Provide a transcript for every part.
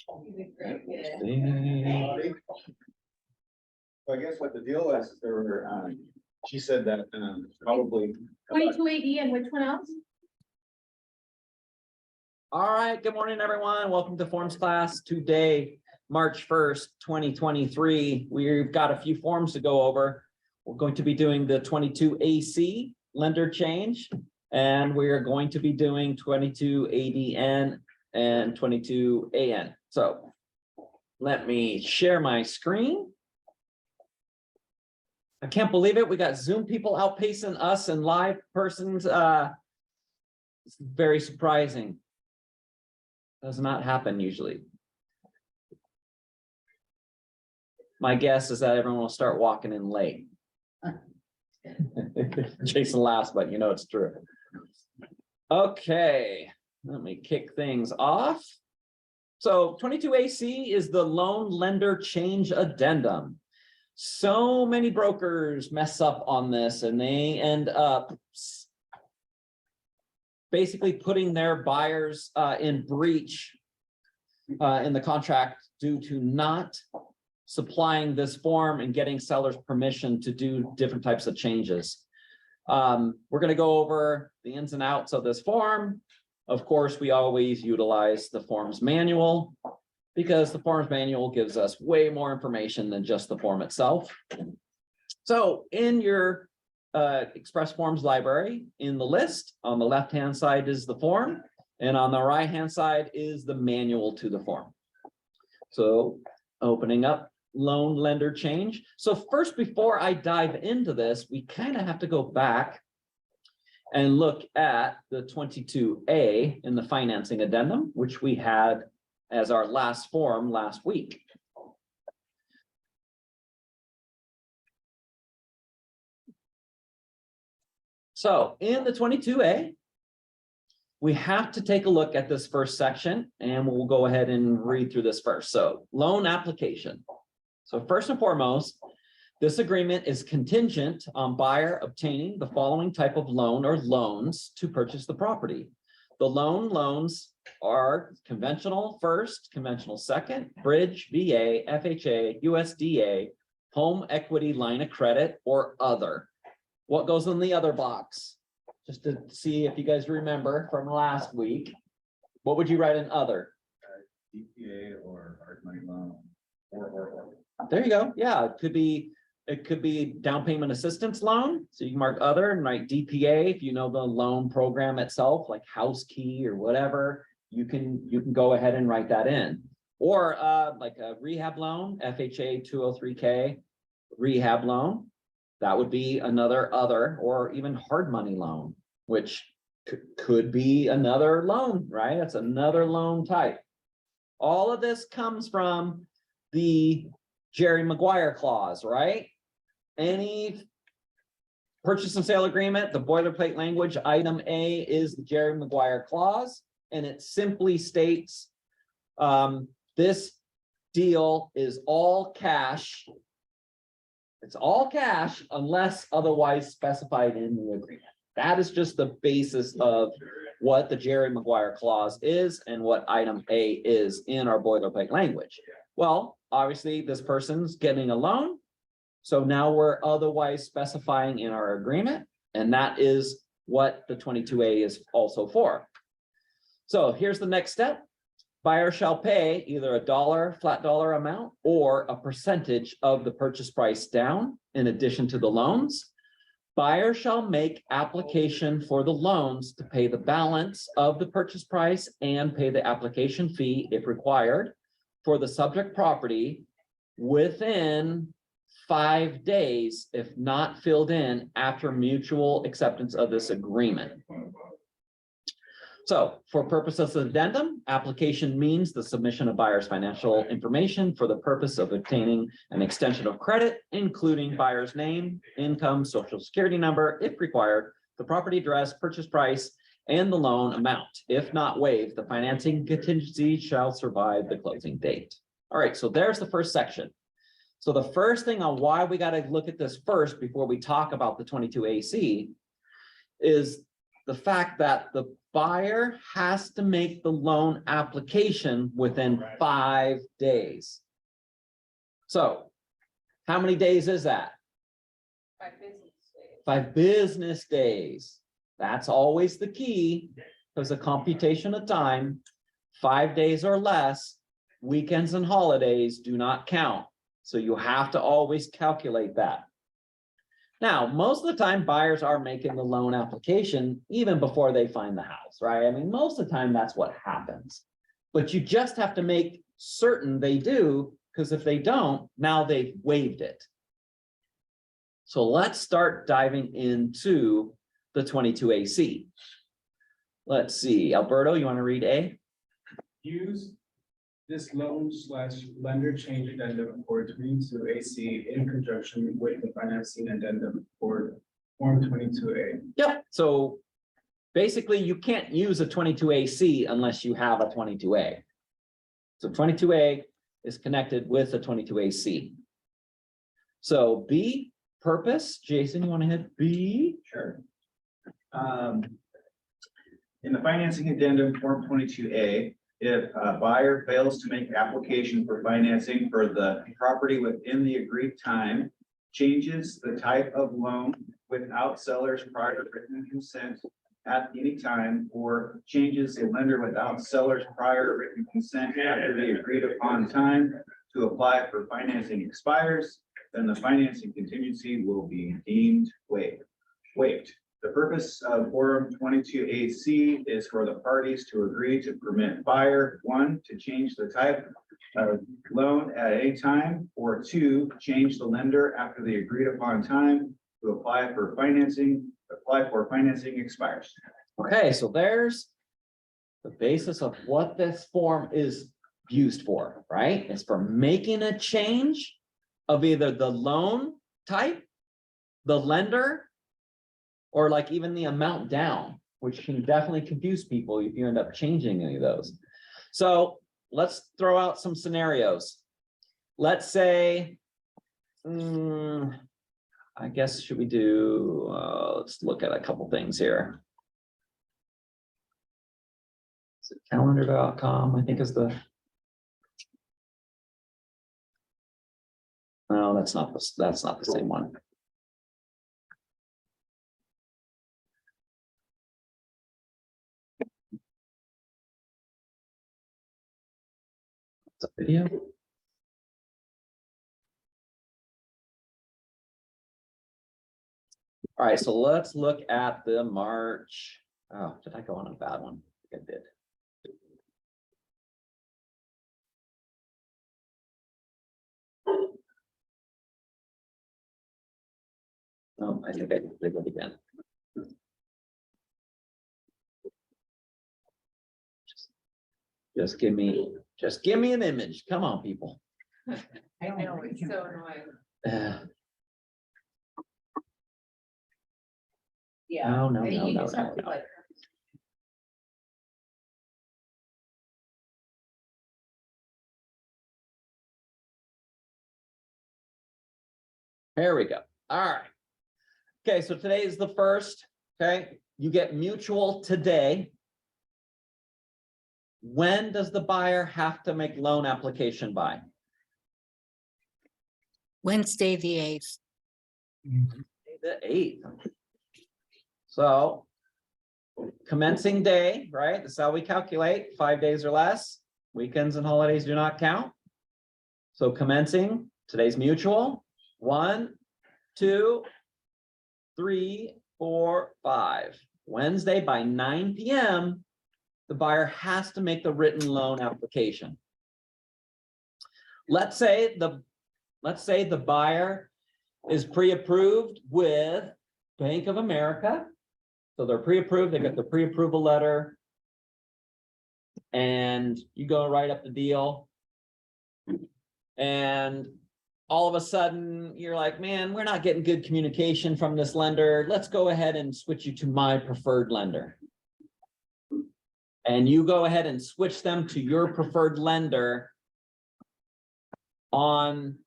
So I guess what the deal is, there were, she said that probably 2280 and which one else? All right, good morning, everyone. Welcome to Forms class. Today, March 1st, 2023. We've got a few forms to go over. We're going to be doing the 22AC lender change, and we are going to be doing 22ADN and 22AN. So let me share my screen. I can't believe it. We got Zoom people outpacing us and live persons. It's very surprising. Does not happen usually. My guess is that everyone will start walking in late. Jason laughs, but you know it's true. Okay, let me kick things off. So 22AC is the loan lender change addendum. So many brokers mess up on this and they end up basically putting their buyers in breach in the contract due to not supplying this form and getting sellers permission to do different types of changes. We're going to go over the ins and outs of this form. Of course, we always utilize the forms manual because the forms manual gives us way more information than just the form itself. So in your Express Forms library, in the list, on the left-hand side is the form, and on the right-hand side is the manual to the form. So opening up loan lender change. So first, before I dive into this, we kind of have to go back and look at the 22A in the financing addendum, which we had as our last form last week. So in the 22A, we have to take a look at this first section, and we'll go ahead and read through this first. So loan application. So first and foremost, this agreement is contingent on buyer obtaining the following type of loan or loans to purchase the property. The loans are conventional first, conventional second, bridge, VA, FHA, USDA, home equity line of credit, or other. What goes in the other box? Just to see if you guys remember from last week, what would you write in other? DPA or hard money loan or. There you go. Yeah, it could be down payment assistance loan. So you can mark other and write DPA if you know the loan program itself, like House Key or whatever. You can go ahead and write that in. Or like a rehab loan, FHA 203K rehab loan. That would be another other, or even hard money loan, which could be another loan, right? That's another loan type. All of this comes from the Jerry Maguire clause, right? Any purchase and sale agreement, the boilerplate language, item A is the Jerry Maguire clause, and it simply states this deal is all cash. It's all cash unless otherwise specified in the agreement. That is just the basis of what the Jerry Maguire clause is and what item A is in our boilerplate language. Well, obviously this person's getting a loan. So now we're otherwise specifying in our agreement, and that is what the 22A is also for. So here's the next step. Buyer shall pay either a flat dollar amount or a percentage of the purchase price down in addition to the loans. Buyer shall make application for the loans to pay the balance of the purchase price and pay the application fee if required for the subject property within 5 days, if not filled in after mutual acceptance of this agreement. So for purposes of addendum, application means the submission of buyer's financial information for the purpose of obtaining an extension of credit, including buyer's name, income, social security number, if required, the property address, purchase price, and the loan amount. If not waived, the financing contingency shall survive the closing date. All right, so there's the first section. So the first thing on why we got to look at this first before we talk about the 22AC is the fact that the buyer has to make the loan application within 5 days. So how many days is that? 5 business days. That's always the key, because the computation of time, 5 days or less, weekends and holidays do not count. So you have to always calculate that. Now, most of the time buyers are making the loan application even before they find the house, right? I mean, most of the time that's what happens. But you just have to make certain they do, because if they don't, now they've waived it. So let's start diving into the 22AC. Let's see, Alberto, you want to read A? Use this loan/lender change addendum for 22AC in conjunction with the financing addendum for Form 22A. Yep, so basically you can't use a 22AC unless you have a 22A. So 22A is connected with a 22AC. So B, purpose, Jason, you want to hit B? Sure. In the financing addendum, Form 22A, if a buyer fails to make application for financing for the property within the agreed time, changes the type of loan without seller's prior written consent at any time, or changes the lender without seller's prior written consent after the agreed upon time to apply for financing expires, then the financing contingency will be deemed waived. The purpose of Form 22AC is for the parties to agree to permit buyer, 1, to change the type of loan at any time, or 2, change the lender after the agreed upon time to apply for financing expires. Okay, so there's the basis of what this form is used for, right? It's for making a change of either the loan type, the lender, or like even the amount down, which can definitely confuse people if you end up changing any of those. So let's throw out some scenarios. Let's say, I guess, should we do, let's look at a couple things here. Is it calendar.com, I think is the. No, that's not the same one. It's a video. All right, so let's look at the March. Oh, did I go on a bad one? I think I did. Oh, I think I did it again. Just give me an image. Come on, people. I know, it's so annoying. Yeah. No, no, I mean, no, you no, just have no, to, no. like, There we go. All right. Okay, so today is the first. Okay, you get mutual today. When does the buyer have to make loan application by? Wednesday, the 8th. The 8th. So commencing day, right? That's how we calculate 5 days or less. Weekends and holidays do not count. So commencing, today's mutual. 1, 2, 3, 4, 5. Wednesday by 9 p.m., the buyer has to make the written loan application. Let's say the buyer is pre-approved with Bank of America. So they're pre-approved, they got the pre-approval letter. And you go write up the deal. And all of a sudden you're like, man, we're not getting good communication from this lender. Let's go ahead and switch you to my preferred lender. And you go ahead and switch them to your preferred lender on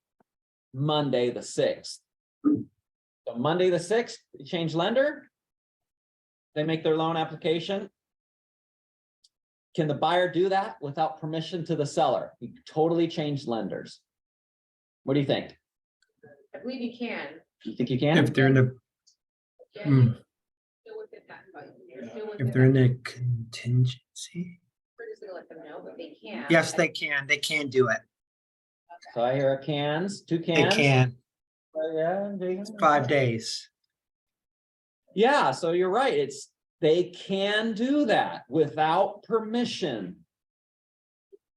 Monday, the 6th. So Monday, the 6th, you change lender. They make their loan application. Can the buyer do that without permission to the seller? He totally changed lenders. What do you think? I believe you can. You think you can? If they're in a, Yeah, Hmm. still within that, but you're still if within they're in that. a contingency, We're just gonna let them know, but they can. yes, they can do it. So I hear a cans, two They cans. can, Yeah, they- 5 days. Yeah, so you're right. they can do that without permission.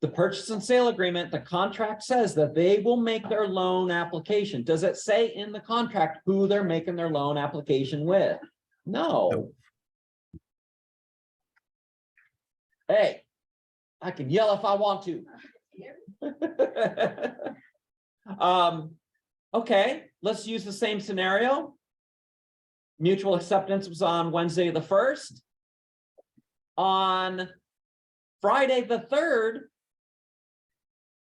The purchase and sale agreement, the contract says that they will make their loan application. Does it say in the contract who they're making their loan application with? No. Nope. Hey, I can yell if I want to. Okay, let's use the same scenario. Mutual acceptance was on Wednesday the 1st. On Friday the 3rd,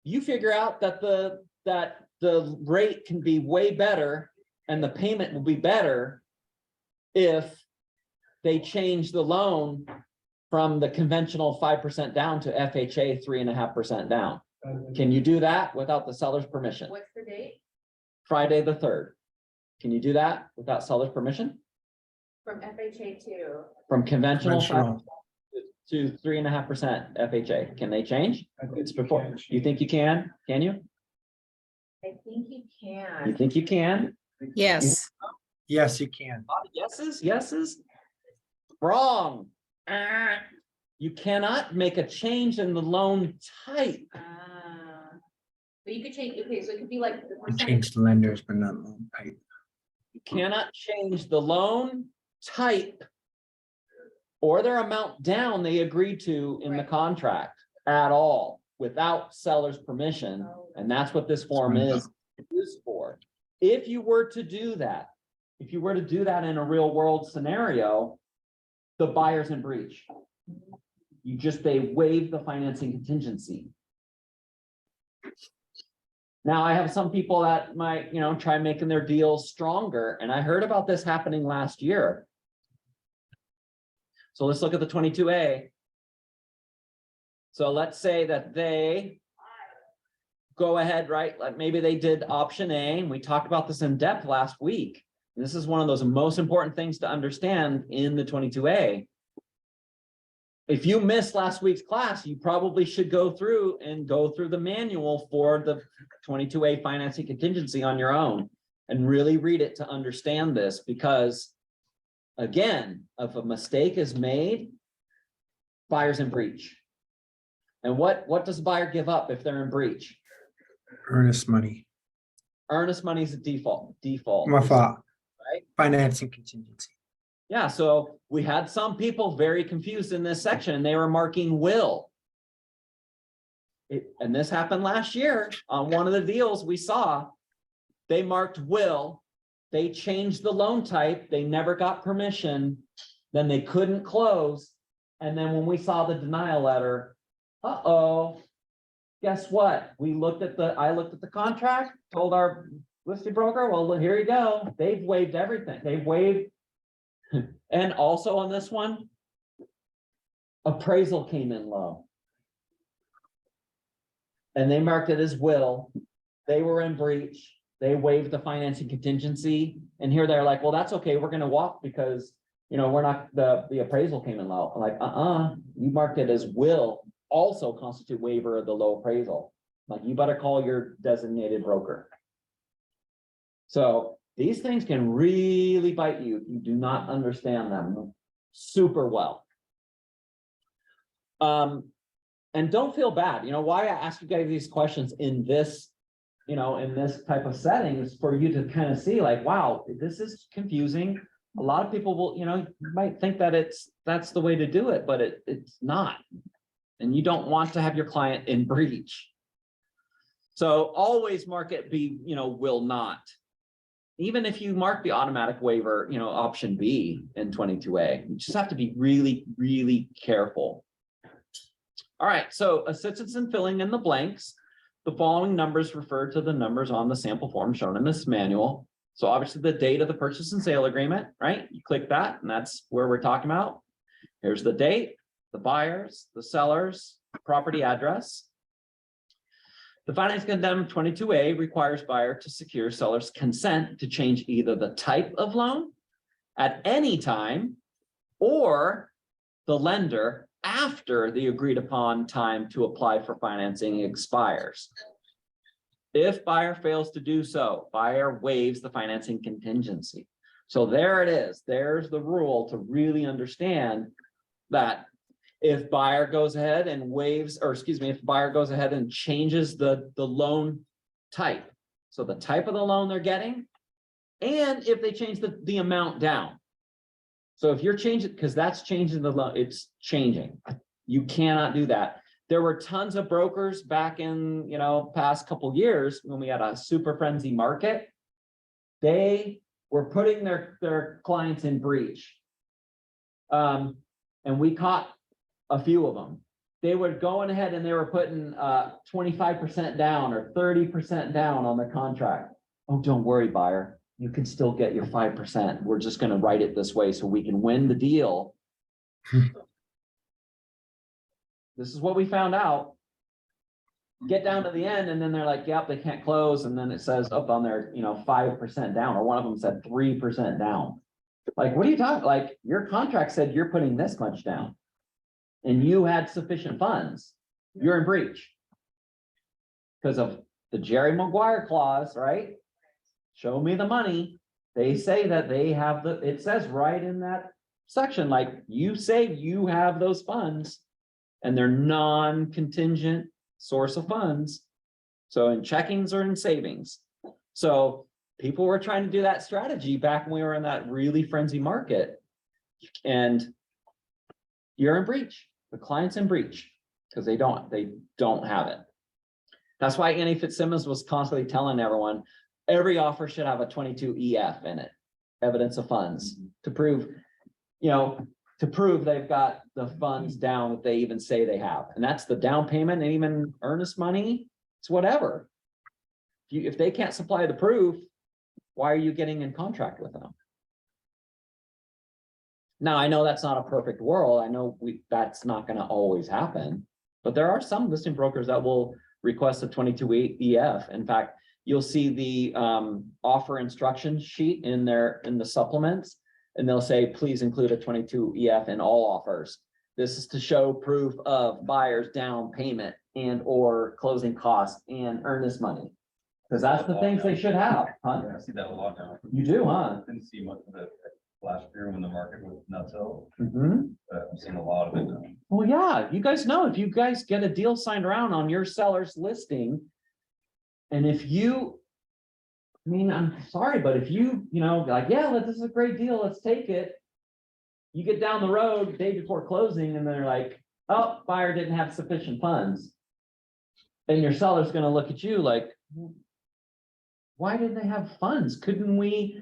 you figure out that the rate can be way better and the payment will be better if they change the loan from the conventional 5% down to FHA 3.5% down. Can you do that without the seller's permission? What's the date? Friday the 3rd. Can you do that without seller's permission? From FHA to, From conventional Conventional. to 3.5% FHA. Can they change? I think It's you before. can You think you can? Can you? I think you You can. think you can? Yes, Yes, you can. A lot of yeses? Wrong. You cannot make a change in the loan type. But you could change, okay, so it could be like the You percentage. change lenders, but not loan type. You cannot change the loan type or their amount down they agreed to in the Right. contract at all without seller's permission. And that's what this form is used for. If you were to do that, in a real world scenario, the buyer's in breach. They waive the financing contingency. Now, I have some people that might, try making their deals stronger, and I heard about this happening last year. So let's look at the 22A. So let's say that they go ahead, right? Like maybe they did option A, and we talked about this in depth last week. And this is one of those most important things to understand in the 22A. If you missed last week's class, you probably should go through the manual for the 22A financing contingency on your own and really read it to understand this, because again, if a mistake is made, buyer's in breach. And what does the buyer give up if they're in breach? Earnest money. Earnest money is a default. My fault. Right? Financing contingency. Yeah, so we had some people very confused in this section, and they were marking will. And this happened last year on one of the deals we saw. They marked will, they changed the loan type, they never got permission, then they couldn't close. And then when we saw the denial letter, guess what? I looked at the contract, told our listed broker, well, here you go. They've waived everything. They've waived. And also on this one, appraisal came in low. And they marked it as will. They were in breach. They waived the financing contingency. And here they're like, well, that's okay. We're going to walk because, we're not, the appraisal came in low. I'm like, you marked it as will also constitute waiver of the low appraisal. Like, you better call your designated broker. So these things can really bite you if you do not understand them super well. And don't feel bad. Why I ask you guys these questions in this, in this type of setting is for you to kind of see like, wow, this is confusing. A lot of people will, you might think that that's the way to do it, but it's not. And you don't want to have your client in breach. So always mark it be, will not. Even if you mark the automatic waiver, option B in 22A, you just have to be really, really careful. All right, so assistance in filling in the blanks. The following numbers refer to the numbers on the sample form shown in this manual. So obviously the date of the purchase and sale agreement, right? You click that and that's where we're talking about. Here's the date. the buyers, the sellers, property address. The financing addendum 22A requires buyer to secure seller's consent to change either the type of loan at any time or the lender after the agreed upon time to apply for financing expires. If buyer fails to do so, buyer waives the financing contingency. So there it is. There's the rule to really understand that if buyer goes ahead and waives, or excuse me, if buyer goes ahead and changes the loan type. So the type of the loan they're getting, and if they change the amount down. So if you're changing, because that's changing the loan, it's changing. You cannot do that. There were tons of brokers back in, past couple years when we had a super frenzy market. They were putting their clients in breach. And we caught a few of them. They were going ahead and they were putting 25% down or 30% down on the contract. Oh, don't worry, buyer. You can still get your 5%. We're just going to write it this way so we can win the deal. This is what we found out. Get down to the end, and then they're like, yep, they can't close. And then it says up on there, 5% down, or one of them said 3% down. Like, what are you talking? Like, your contract said you're putting this much down and you had sufficient funds. You're in breach because of the Jerry Maguire clause, right? Show me the money. They say that they have it says right in that section, like, you say you have those funds and they're non-contingent source of funds. So in checkings or in savings. So people were trying to do that strategy back when we were in that really frenzy market. And you're in breach. The client's in breach because they don't have it. That's why Annie Fitzsimmons was constantly telling everyone, every offer should have a 22EF in it, evidence of funds, to prove, they've got the funds down that they even say they have. And that's the down payment and even earnest money. It's whatever. If they can't supply the proof, why are you getting in contract with them? Now, I know that's not a perfect world. I know that's not going to always happen, but there are some listing brokers that will request a 22EF. In fact, you'll see the offer instruction sheet in the supplements, and they'll say, please include a 22EF in all offers. This is to show proof of buyer's down payment and or closing costs and earnest money. Because that's the things they should have, huh? I see that a lot now. You do, huh? Didn't see much of it last year when the market was nuts out, Mm-hmm. but I'm seeing a lot of it now. Well, yeah, you guys know, if you guys get a deal signed around on your seller's listing, and if you, I'm sorry, but if you, like, yeah, this is a great deal, let's take it. You get down the road day before closing and they're like, oh, buyer didn't have sufficient funds. And your seller's going to look at you like, why didn't they have funds? Couldn't we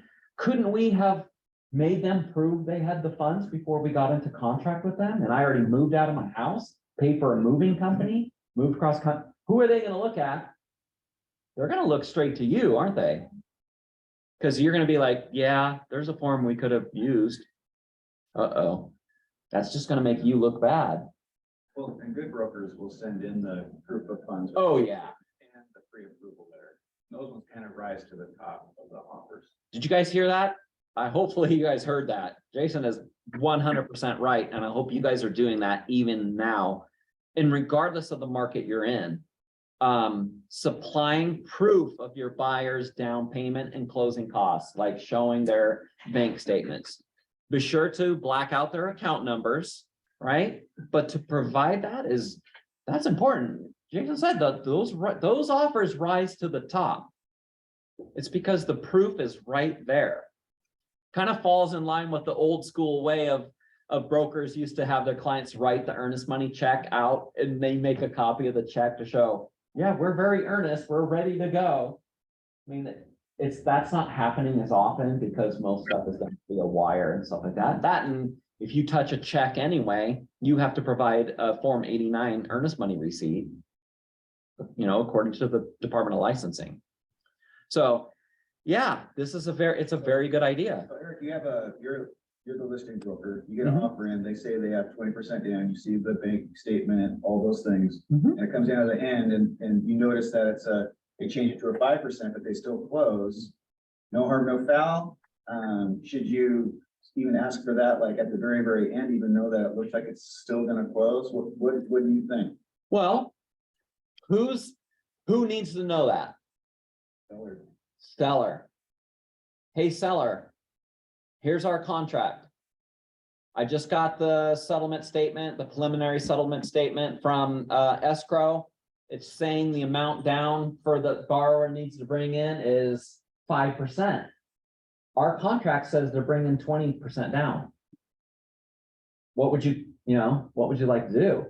have made them prove they had the funds before we got into contract with them? And I already moved out of my house, paid for a moving company, moved across country. Who are they going to look at? They're going to look straight to you, aren't they? Because you're going to be like, yeah, there's a form we could have used. Uh-oh. That's just going to make you look bad. Well, and good brokers will send in the proof of funds. Oh, yeah. And the pre-approval letter. Those ones kind of rise to the top of the offers. Did you guys hear that? Hopefully you guys heard that. Jason is 100% right. And I hope you guys are doing that even now. And regardless of the market you're in, supplying proof of your buyer's down payment and closing costs, like showing their bank statements. Be sure to black out their account numbers, right? But to provide that's important. Jason said that those offers rise to the top. It's because the proof is right there. Kind of falls in line with the old school way of brokers used to have their clients write the earnest money check out and they make a copy of the check to show, yeah, we're very earnest, we're ready to go. I mean, that's not happening as often because most stuff is done via wire and stuff like that. And if you touch a check anyway, you have to provide a Form 89 earnest money receipt, according to the Department of Licensing. So yeah, it's a very good idea. So Eric, you have you're the listing broker, you get an Mhm. offer in, they say they have 20% down, you see the bank statement, all those things. Mhm. And it comes down to the end and you notice that they change it to a 5%, but they still close. No harm, no foul. Should you even ask for that, like at the very, very end, even though that it looks like it's still gonna close? What do you think? Well, who needs to know that? Seller. Hey, seller, here's our contract. I just got the settlement statement, the preliminary settlement statement from escrow. It's saying the amount down for the borrower needs to bring in is 5%. Our contract says they're bringing 20% down. What would you like to do?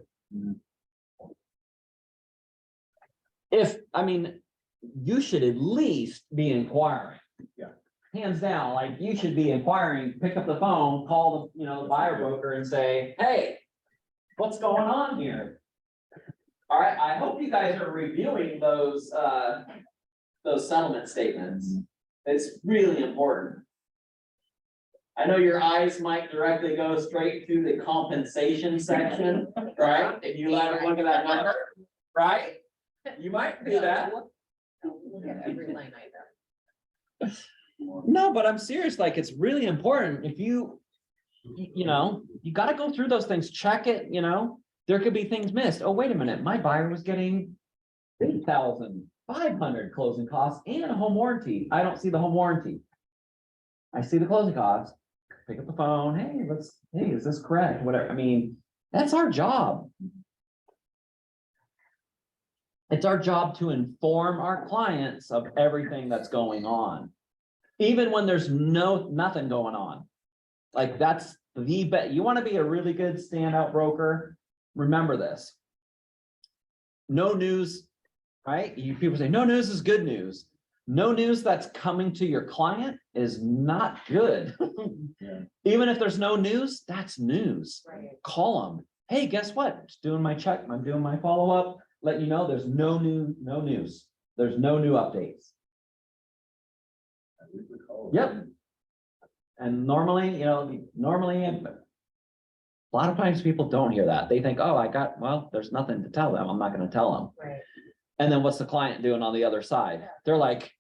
You should at least be inquiring. Yeah. Hands down, like you should be inquiring, pick up the phone, call the buyer broker and say, hey, what's going on here? All right, I hope you guys are reviewing those settlement statements. It's really important. I know your eyes might directly go straight to the compensation section, right? And you let them look at that number, right? You might do that. Look at every line item. No, but I'm serious, like, it's really important. If you gotta go through those things, check it, there could be things missed. Oh, wait a minute, my buyer was getting 8,500 closing costs and a home warranty. I don't see the home warranty. I see the closing costs. Pick up the phone, hey, is this correct? Whatever, that's our job. It's our job to inform our clients of everything that's going on. Even when there's nothing going on. Like that's the bet. You want to be a really good standout broker. Remember this. No news, right? People say no news is good news. No news that's coming to your client is not good. Yeah. Even if there's no news, that's news. Right. Call them. Hey, guess what? Just doing my check. I'm doing my follow-up. Let you know there's no news. There's no new updates. Yep. And normally, a lot of times people don't hear that. They think, oh, there's nothing to tell them. I'm not going to tell them. Right. And then what's the client doing on the other side? They're like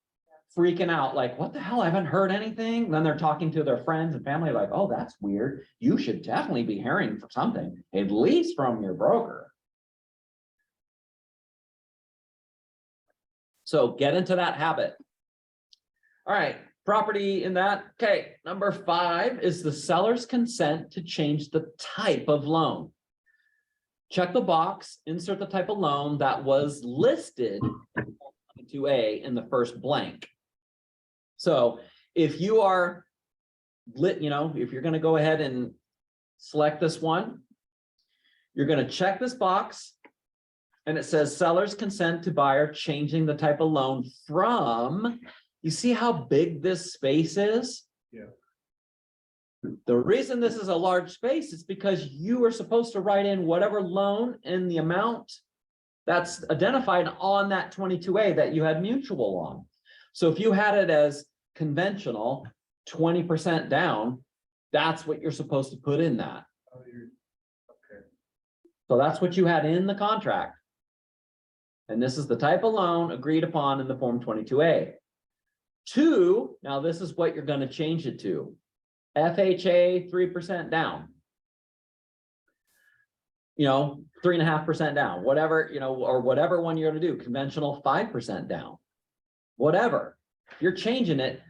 freaking out, like, what the hell? I haven't heard anything. Then they're talking to their friends and family like, oh, that's weird. You should definitely be hearing for something, at least from your broker. So get into that habit. All right, property in that. Okay, number 5 is the seller's consent to change the type of loan. Check the box, insert the type of loan that was listed in 2A in the first blank. So if you are if you're going to go ahead and select this one, you're going to check this box. And it says seller's consent to buyer changing the type of loan from, you see how big this space is? Yeah. The reason this is a large space is because you are supposed to write in whatever loan and the amount that's identified on that 22A that you had mutual on. So if you had it as conventional, 20% down, that's what you're supposed to put in that. Oh, okay. So that's what you had in the contract. And this is the type of loan agreed upon in the Form 22A. 2, now this is what you're going to change it to. FHA 3% down. 3.5% down, whatever, or whatever one you're going to do, conventional 5% down. Whatever. You're changing it.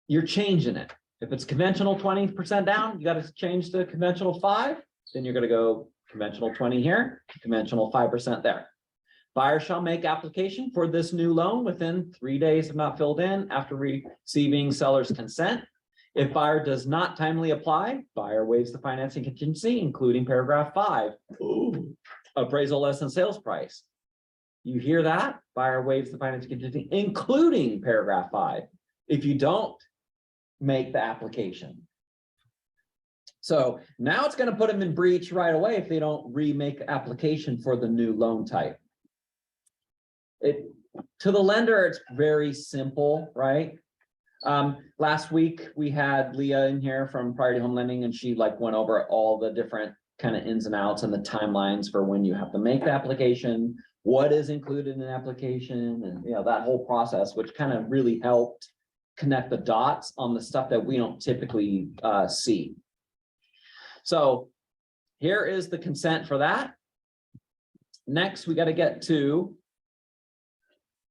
You're changing it. If it's conventional 20% down, you got to change to conventional 5, then you're going to go conventional 20 here, conventional 5% there. Buyer shall make application for this new loan within 3 days if not filled in after receiving seller's consent. If buyer does not timely apply, buyer waives the financing contingency, including paragraph 5. Ooh, appraisal less than sales price. You hear that? Buyer waives the financing contingency, including paragraph 5. If you don't make the application. So now it's going to put them in breach right away if they don't remake the application for the new loan type. To the lender, it's very simple, right? Last week, we had Leah in here from Priority Home Lending, and she like went over all the different kind of ins and outs and the timelines for when you have to make the application, what is included in the application, and that whole process, which kind of really helped connect the dots on the stuff that we don't typically see. So here is the consent for that. Next, we got to get to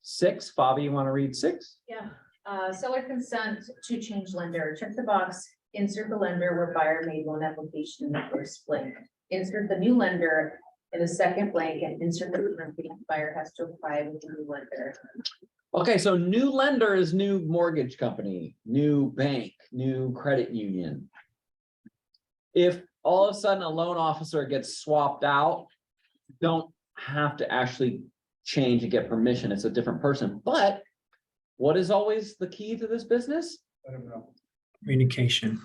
6. Fabi, you want to read 6? Yeah, seller consent to change lender. Check the box, insert the lender where buyer made loan application in the first blank. Insert the new lender in the second blank and insert the current buyer has to apply with the new lender. Okay, so new lender is new mortgage company, new bank, new credit union. If all of a sudden a loan officer gets swapped out, don't have to actually change and get permission. It's a different person. But what is always the key to this business? I don't know. Communication.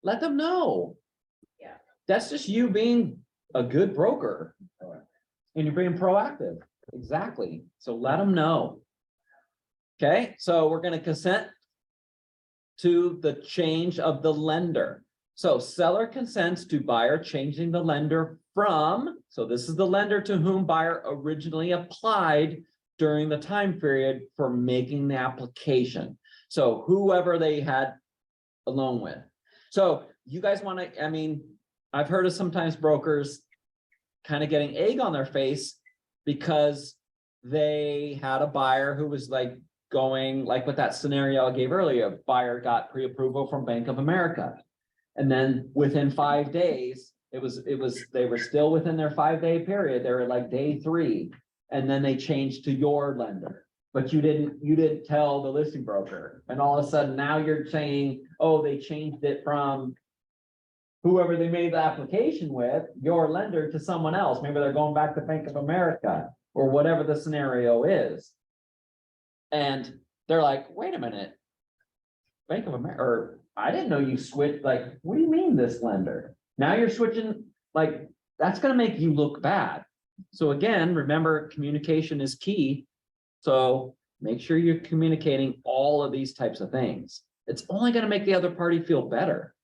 Let them know. Yeah. That's just you being a good broker. And you're being proactive. Exactly. So let them know. Okay, so we're going to consent to the change of the lender. So seller consents to buyer changing the lender from, so this is the lender to whom buyer originally applied during the time period for making the application. So whoever they had a loan with. So you guys want to, I mean, I've heard of sometimes brokers kind of getting egg on their face because they had a buyer who was like going, like with that scenario I gave earlier, buyer got pre-approval from Bank of America. And then within 5 days, they were still within their 5-day period. They were like day 3. And then they changed to your lender, but you didn't tell the listing broker. And all of a sudden now you're saying, oh, they changed it from whoever they made the application with, your lender, to someone else. Maybe they're going back to Bank of America or whatever the scenario is. And they're like, wait a minute, Bank of America, or I didn't know you switched, like, what do you mean this lender? Now you're switching, like, that's gonna make you look bad. So again, remember, communication is key. So make sure you're communicating all of these types of things. It's only gonna make the other party feel better.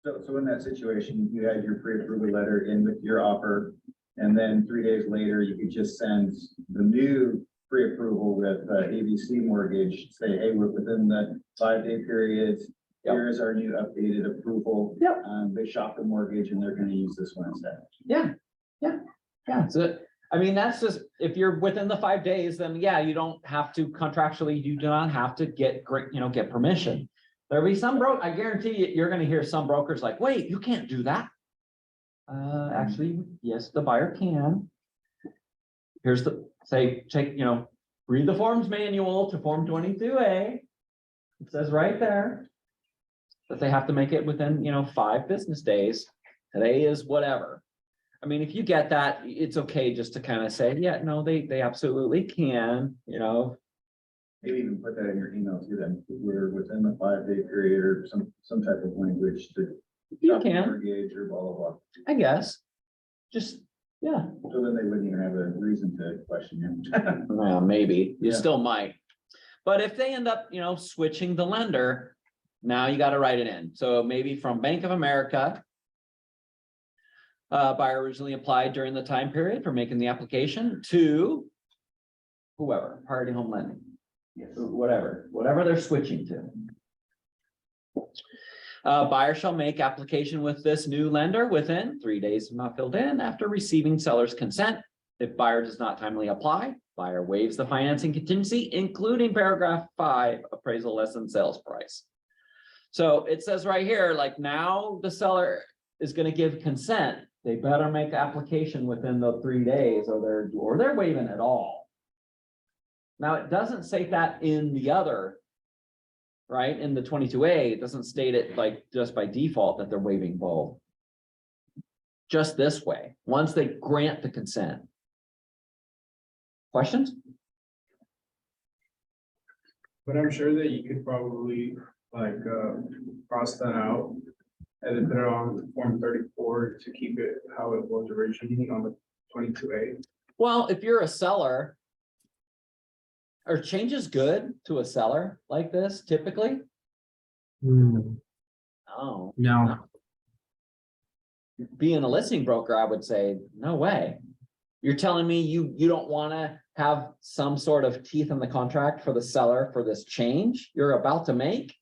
So in that situation, you had your pre-approval letter in with your offer, and then 3 days later, you could just send the new pre-approval with ABC Mortgage, say, hey, we're within the 5-day period. Yep. Here's our new updated approval. Yep. They shop the mortgage and they're gonna use this one instead. Yeah, so, I mean, that's just, if you're within the 5 days, then yeah, you don't have to contractually, you do not have to get get permission. There'll be some I guarantee you, you're gonna hear some brokers like, wait, you can't do that. Actually, yes, the buyer can. Here's read the forms manual to Form 22A. It says right there that they have to make it within, 5 business days. Today is whatever. I mean, if you get that, it's okay just to kind of say, yeah, no, they absolutely can, Maybe even put that in your email to them. We're within the 5-day period or some type of language to. You shop the can. mortgage or blah, blah, blah. I guess. Just, yeah, So then they wouldn't even have a reason to question you. well, maybe, you Yeah. still might. But if they end up, switching the lender, now you got to write it in. So maybe from Bank of America. Buyer originally applied during the time period for making the application to whoever, Priority Home Lending. Yes. Whatever they're switching to. Buyer shall make application with this new lender within 3 days if not filled in after receiving seller's consent. If buyer does not timely apply, buyer waives the financing contingency, including paragraph 5, appraisal less than sales price. So it says right here, like now the seller is going to give consent. They better make application within the 3 days or they're waiving it all. Now, it doesn't say that in the other, right? In the 22A, it doesn't state it like just by default that they're waiving both. Just this way, once they grant the consent. Questions? But I'm sure that you could probably cross that out and then put it on Form 34 to keep it how it was originally on the 22A. Well, if you're a seller, Are changes good to a seller like this typically? Hmm, Oh, no, being a listing broker, I would say, no way. You're telling me you don't wanna have some sort of teeth in the contract for the seller for this change you're about to make?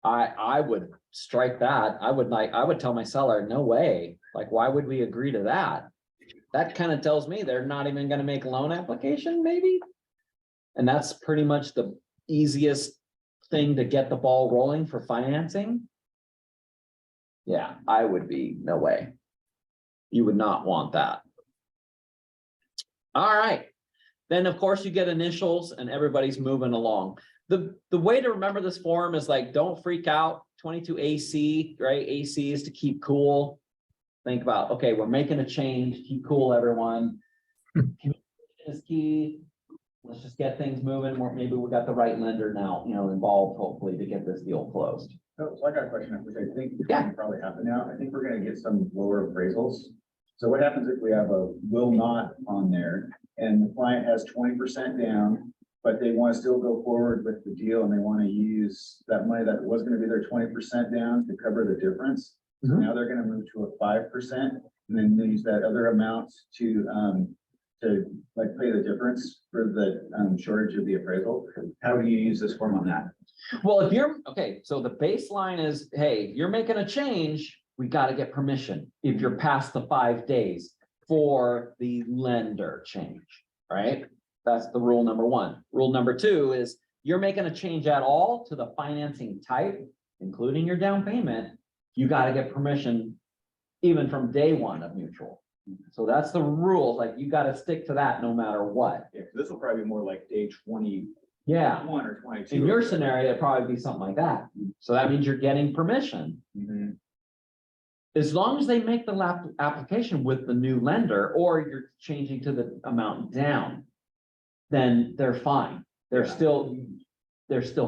I would strike that. I would tell my seller, no way. Like, why would we agree to that? That kind of tells me they're not even gonna make a loan application, maybe? And that's pretty much the easiest thing to get the ball rolling for financing. Yeah, I would be, no way. You would not want that. All right, then of course you get initials and everybody's moving along. The way to remember this form is like, don't freak out. 22 AC, right? AC is to keep cool. Think about, okay, we're making a change, keep cool, everyone. Communication is key. Let's just get things moving. Maybe we got the right lender now, involved hopefully to get this deal closed. So I got a question, which I think Yeah. will probably happen now. I think we're gonna get some lower appraisals. So what happens if we have a will not on there and the client has 20% down, but they want to still go forward with the deal and they want to use that money that was gonna be their 20% down to cover the difference? So Mhm. now they're gonna move to a 5% and then use that other amount to like pay the difference for the shortage of the appraisal. How do you use this form on that? Well, if you're, okay, so the baseline is, hey, you're making a change, we gotta get permission if you're past the 5 days for the lender change, right? That's the rule number one. Rule number two is you're making a change at all to the financing type, including your down payment, you gotta get permission even from day one of mutual. So that's the rule, like you gotta stick to that no matter what. Yeah, 'cause this will probably be more like day 21 Yeah, or 22. in your scenario, it'd probably be something like that. So that means you're getting permission. Mhm. As long as they make the application with the new lender, or you're changing to the amount down, then they're fine. They're still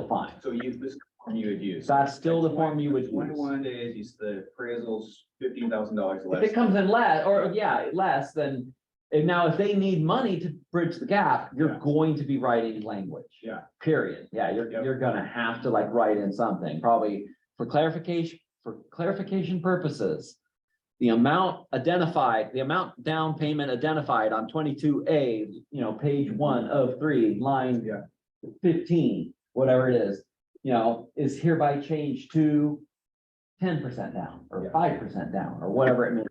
fine. So use this form you would use. That's still the form you would use. 21 days, use the appraisals, $15,000 If less. it comes in less, or yeah, less, then, and now if they need money to bridge the gap, you're Yeah. going to be writing language. Yeah. Period. Yeah, Yep. you're gonna have to like write in something, probably for clarification purposes. The amount identified, the amount down payment identified on 22A, page 1 of 3, line Yeah. 15, whatever it is hereby changed to 10% down or Yeah. 5% down or whatever it means.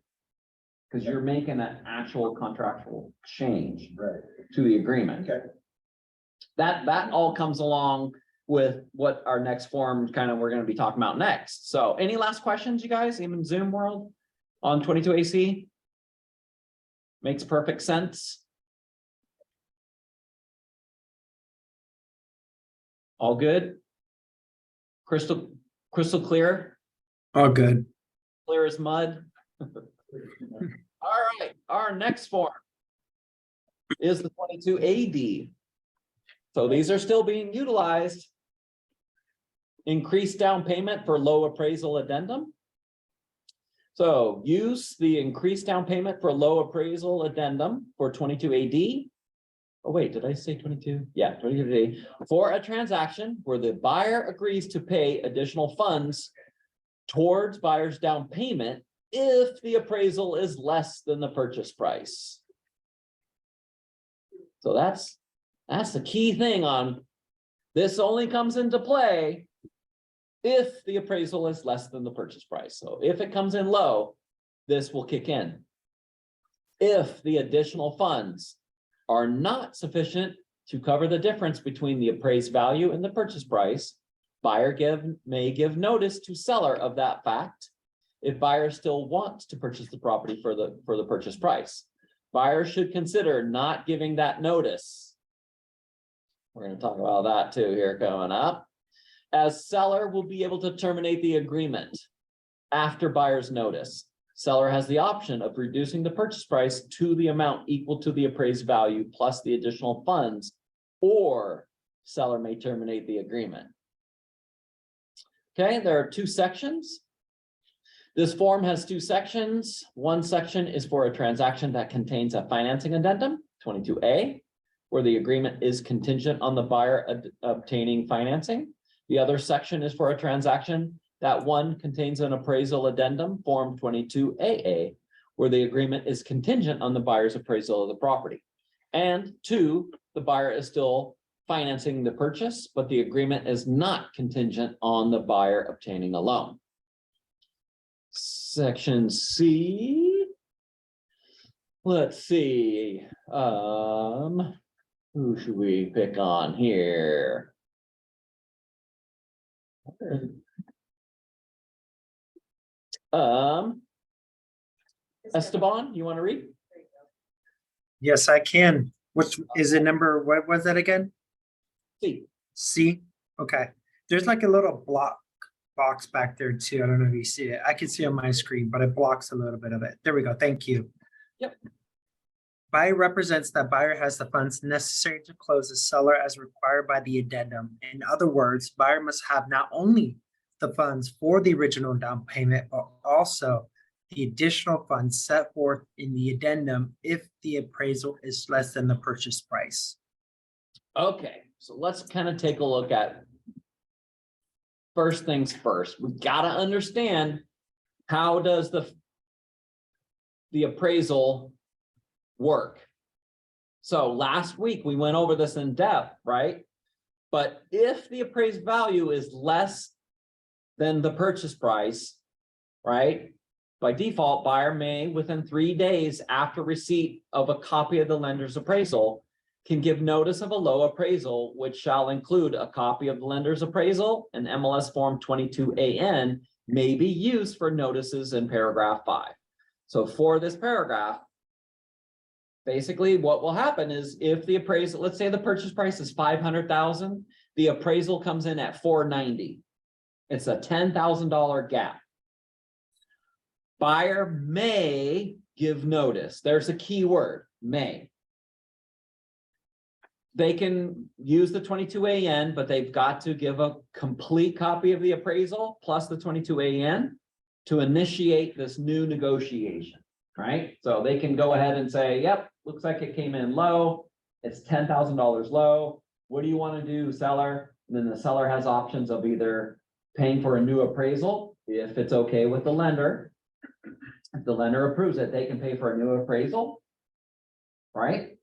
Because you're making an actual contractual change Right. to the agreement. Okay. That all comes along with what our next form we're gonna be talking about next. So any last questions, you guys, even Zoom world on 22 AC? Makes perfect sense. All good? Crystal clear? all good. Clear as mud? All right, our next form is the 22 AD. So these are still being utilized. Increased down payment for low appraisal addendum. So use the increased down payment for low appraisal addendum for 22 AD. Oh, wait, did I say 22? Yeah, 22 AD for a transaction where the buyer agrees to pay additional funds towards buyer's down payment if the appraisal is less than the purchase price. So that's the key thing on this. Only comes into play if the appraisal is less than the purchase price. So if it comes in low, this will kick in. If the additional funds are not sufficient to cover the difference between the appraised value and the purchase price, buyer may give notice to seller of that fact if buyer still wants to purchase the property for the purchase price. Buyer should consider not giving that notice. We're going to talk about that too here coming up, as seller will be able to terminate the agreement after buyer's notice. Seller has the option of reducing the purchase price to the amount equal to the appraised value plus the additional funds, or seller may terminate the agreement. Okay, there are two sections. This form has two sections. One section is for a transaction that contains a financing addendum, 22A. where the agreement is contingent on the buyer obtaining financing. The other section is for a transaction. That one contains an appraisal addendum, Form 22AA, where the agreement is contingent on the buyer's appraisal of the property. And two, the buyer is still financing the purchase, but the agreement is not contingent on the buyer obtaining a loan. Section C. Let's see. Who should we pick on here? Esteban, you want to read? Yes, I can. Which is it number, what was that again? C. C? Okay. There's like a little block box back there too. I don't know if you see it. I can see on my screen, but it blocks a little bit of it. There we go. Thank you. Yep. Buyer represents that buyer has the funds necessary to close the seller as required by the addendum. In other words, buyer must have not only the funds for the original down payment, but also the additional funds set forth in the addendum if the appraisal is less than the purchase price. Okay, so let's kind of take a look at first things first. We gotta understand, how does the appraisal work? So last week we went over this in depth, right? But if the appraised value is less than the purchase price, right? By default, buyer may, within 3 days after receipt of a copy of the lender's appraisal, can give notice of a low appraisal, which shall include a copy of the lender's appraisal and MLS Form 22AN may be used for notices in paragraph 5. So for this paragraph, basically what will happen is if the appraisal, let's say the purchase price is 500,000, the appraisal comes in at 490. It's a $10,000 gap. Buyer may give notice. There's a key word, may. They can use the 22AN, but they've got to give a complete copy of the appraisal plus the 22AN to initiate this new negotiation, right? So they can go ahead and say, yep, looks like it came in low. It's $10,000 low. What do you want to do, seller? And then the seller has options of either paying for a new appraisal, if it's okay with the lender. If the lender approves it, they can pay for a new appraisal, right?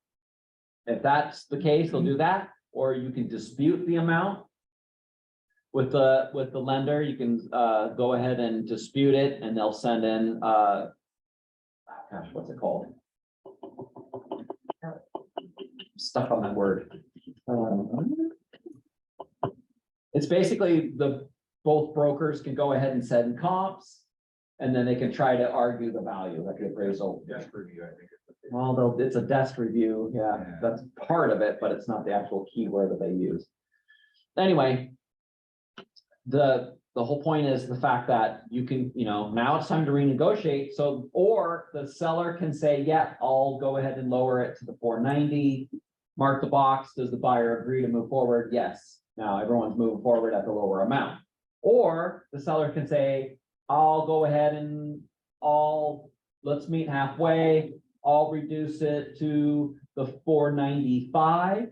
If that's the case, they'll do that, or you can dispute the amount with the lender. You can go ahead and dispute it, and they'll send in gosh, what's it called? Stuck on that word. It's basically both brokers can go ahead and send comps, and then they can try to argue the value of the appraisal. Desk review, I think. Well, it's a desk review, yeah, that's part of it, but it's not the actual keyword that they use. Anyway, the whole point is the fact that you can, now it's time to renegotiate. So, or the seller can say, yeah, I'll go ahead and lower it to the 490, mark the box. Does the buyer agree to move forward? Yes. Now everyone's moving forward at the lower amount. Or the seller can say, I'll go ahead and let's meet halfway. I'll reduce it to the 495,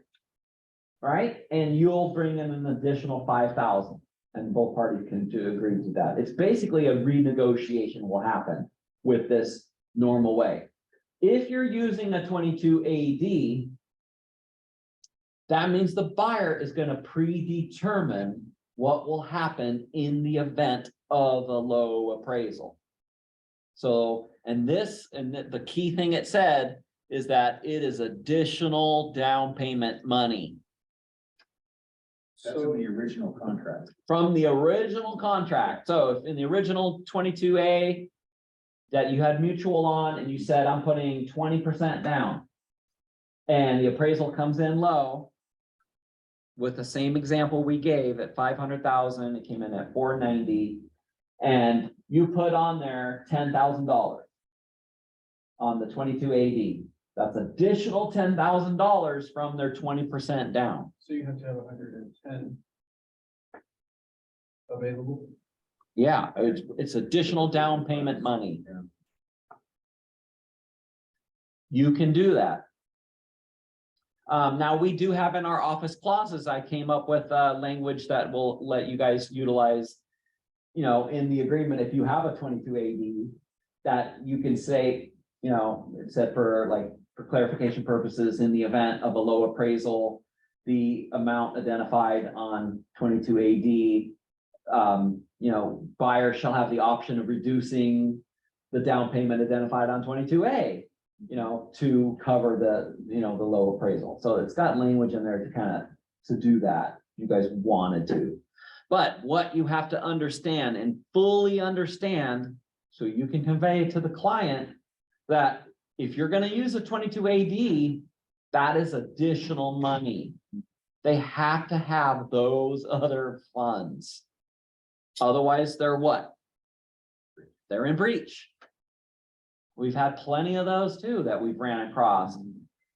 right? And you'll bring in an additional 5,000, and both parties can agree to that. It's basically a renegotiation will happen with this normal way. If you're using a 22AD, that means the buyer is going to predetermine what will happen in the event of a low appraisal. So, and the key thing it said is that it is additional down payment money. That's in the original contract. From the original contract. So if in the original 22A that you had mutual on and you said, I'm putting 20% down, and the appraisal comes in low with the same example we gave at 500,000, it came in at 490, and you put on there $10,000 on the 22AD. That's additional $10,000 from their 20% down. So you have to have 110 available. Yeah, it's additional down payment money. You can do that. Now we do have in our office clauses, I came up with language that will let you guys utilize. You know, in the agreement, if you have a 22 AD, that you can say, you know, it said for clarification purposes, in the event of a low appraisal, the amount identified on 22 AD, you know, buyer shall have the option of reducing the down payment identified on 22A, you know, to cover the, you know, the low appraisal. So it's got language in there to kind of, to do that, if you guys wanted to. But what you have to understand and fully understand, so you can convey to the client that if you're going to use a 22 AD, that is additional money. They have to have those other funds. Otherwise, they're what? They're in breach. We've had plenty of those too that we've ran across.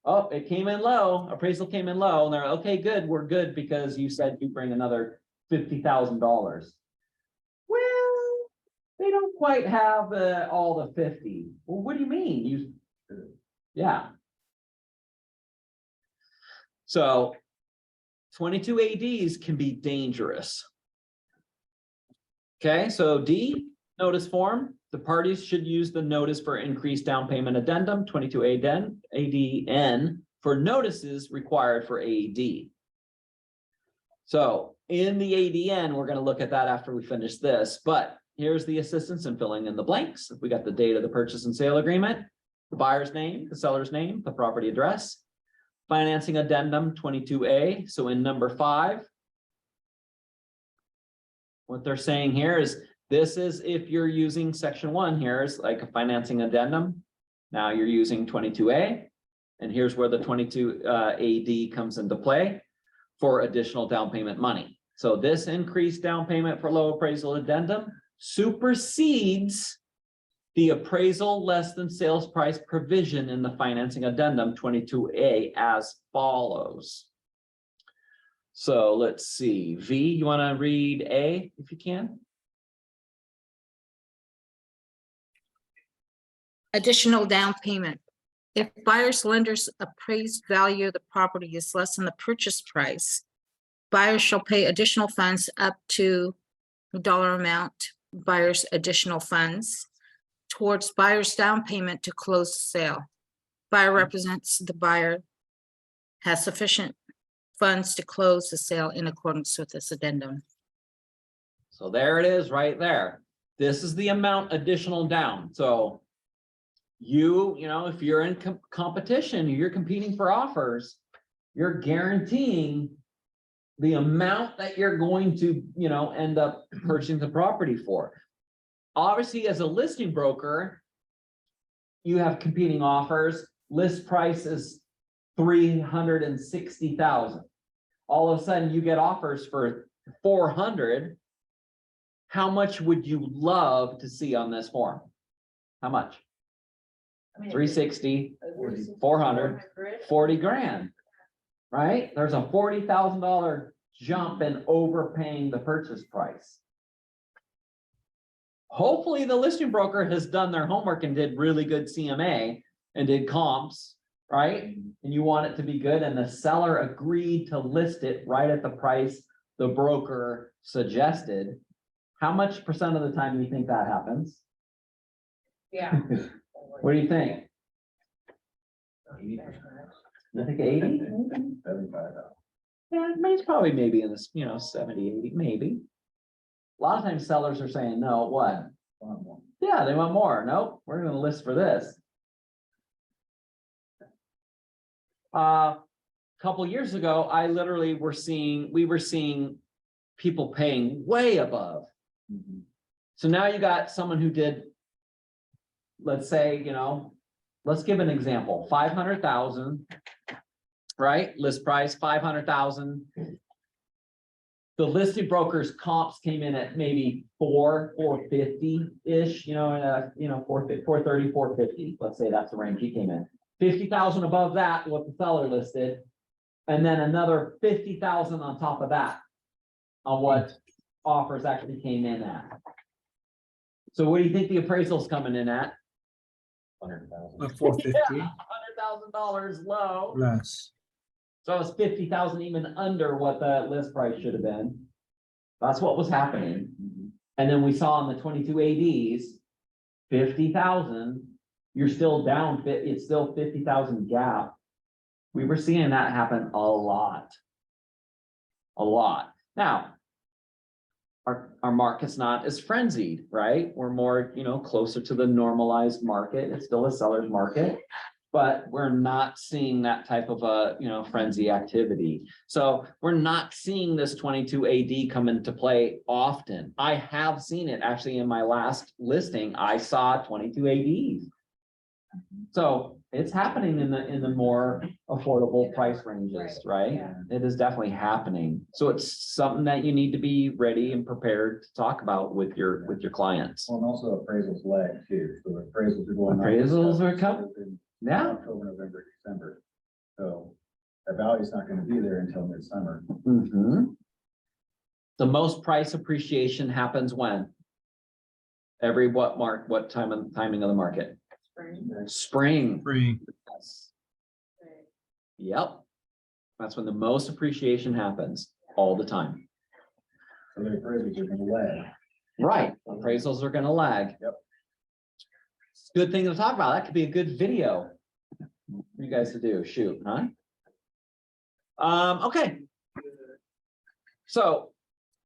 Oh, it came in low, appraisal came in low, and they're okay, good, we're good because you said you bring another $50,000. Well, they don't quite have all the 50. Well, what do you mean? Yeah. So 22 ADs can be dangerous. Okay, so D, notice form. The parties should use the notice for increased down payment addendum 22 ADN for notices required for AD. So in the ADN, we're going to look at that after we finish this, but here's the assistance in filling in the blanks. We got the date of the purchase and sale agreement, the buyer's name, the seller's name, the property address, financing addendum 22A. So in number 5, what they're saying here is this is if you're using section 1 here is like a financing addendum. Now you're using 22A, and here's where the 22 AD comes into play for additional down payment money. So this increased down payment for low appraisal addendum supersedes the appraisal less than sales price provision in the financing addendum 22A as follows. So let's see, V, you want to read A if you can? Additional down payment. If buyer's lender's appraised value of the property is less than the purchase price, buyer shall pay additional funds up to dollar amount, buyer's additional funds towards buyer's down payment to close the sale. Buyer represents the buyer has sufficient funds to close the sale in accordance with this addendum. So there it is right there. This is the amount additional down. So you know, if you're in competition, you're competing for offers, you're guaranteeing the amount that you're going to, you know, end up purchasing the property for. Obviously, as a listing broker, you have competing offers. List price is $360,000. All of a sudden, you get offers for $400,000. How much would you love to see on this form? How much? I mean, 360, 400, 40 grand, right? There's a $40,000 jump in overpaying the purchase price. Hopefully the listing broker has done their homework and did really good CMA and did comps, right? And you want it to be good, and the seller agreed to list it right at the price the broker suggested. How much percent of the time do you think that happens? Yeah. What do you think? You think 80? Yeah, it's probably maybe in this, you know, 70, 80, maybe. A lot of times sellers are saying, no, what? Yeah, they want more. Nope, we're going to list for this. Couple years ago, we were seeing people paying way above. So now you got someone who did, let's say, you know, let's give an example, 500,000, right? List price, 500,000. The listed broker's comps came in at maybe 450-ish, you know, 430, 450. Let's say that's the range he came in. 50,000 above that, what the seller listed, and then another 50,000 on top of that on what offers actually came in at. So what do you think the appraisal's coming in at? 100,000. $450 $100,000 low. less. So it was 50,000 even under what the list price should have been. That's what was happening. And then we saw on the 22 ADs, 50,000, you're still down, it's still 50,000 gap. We were seeing that happen a lot. A lot. Now, our market's not as frenzied, right? We're more, closer to the normalized market. It's still a seller's market, but we're not seeing that type of a, frenzy activity. So we're not seeing this 22 AD come into play often. I have seen it actually in my last listing. I saw 22 ADs. So it's happening in the more affordable price ranges, right? Yeah. It is definitely happening. So it's something that you need to be ready and prepared to talk about with your clients. Well, and also appraisals lag too, so appraisals are going up. Appraisals are coming. in Yeah. October, November, December. So the value's not gonna be there until midsummer. The most price appreciation happens when? Every what timing of the market? Spring. Yes. Yep. That's when the most appreciation happens all the time. So the appraisals are gonna lag. Right, appraisals are gonna lag. Yep. It's a good thing to talk about. That could be a good video for you guys to do, shoot, huh? Okay. So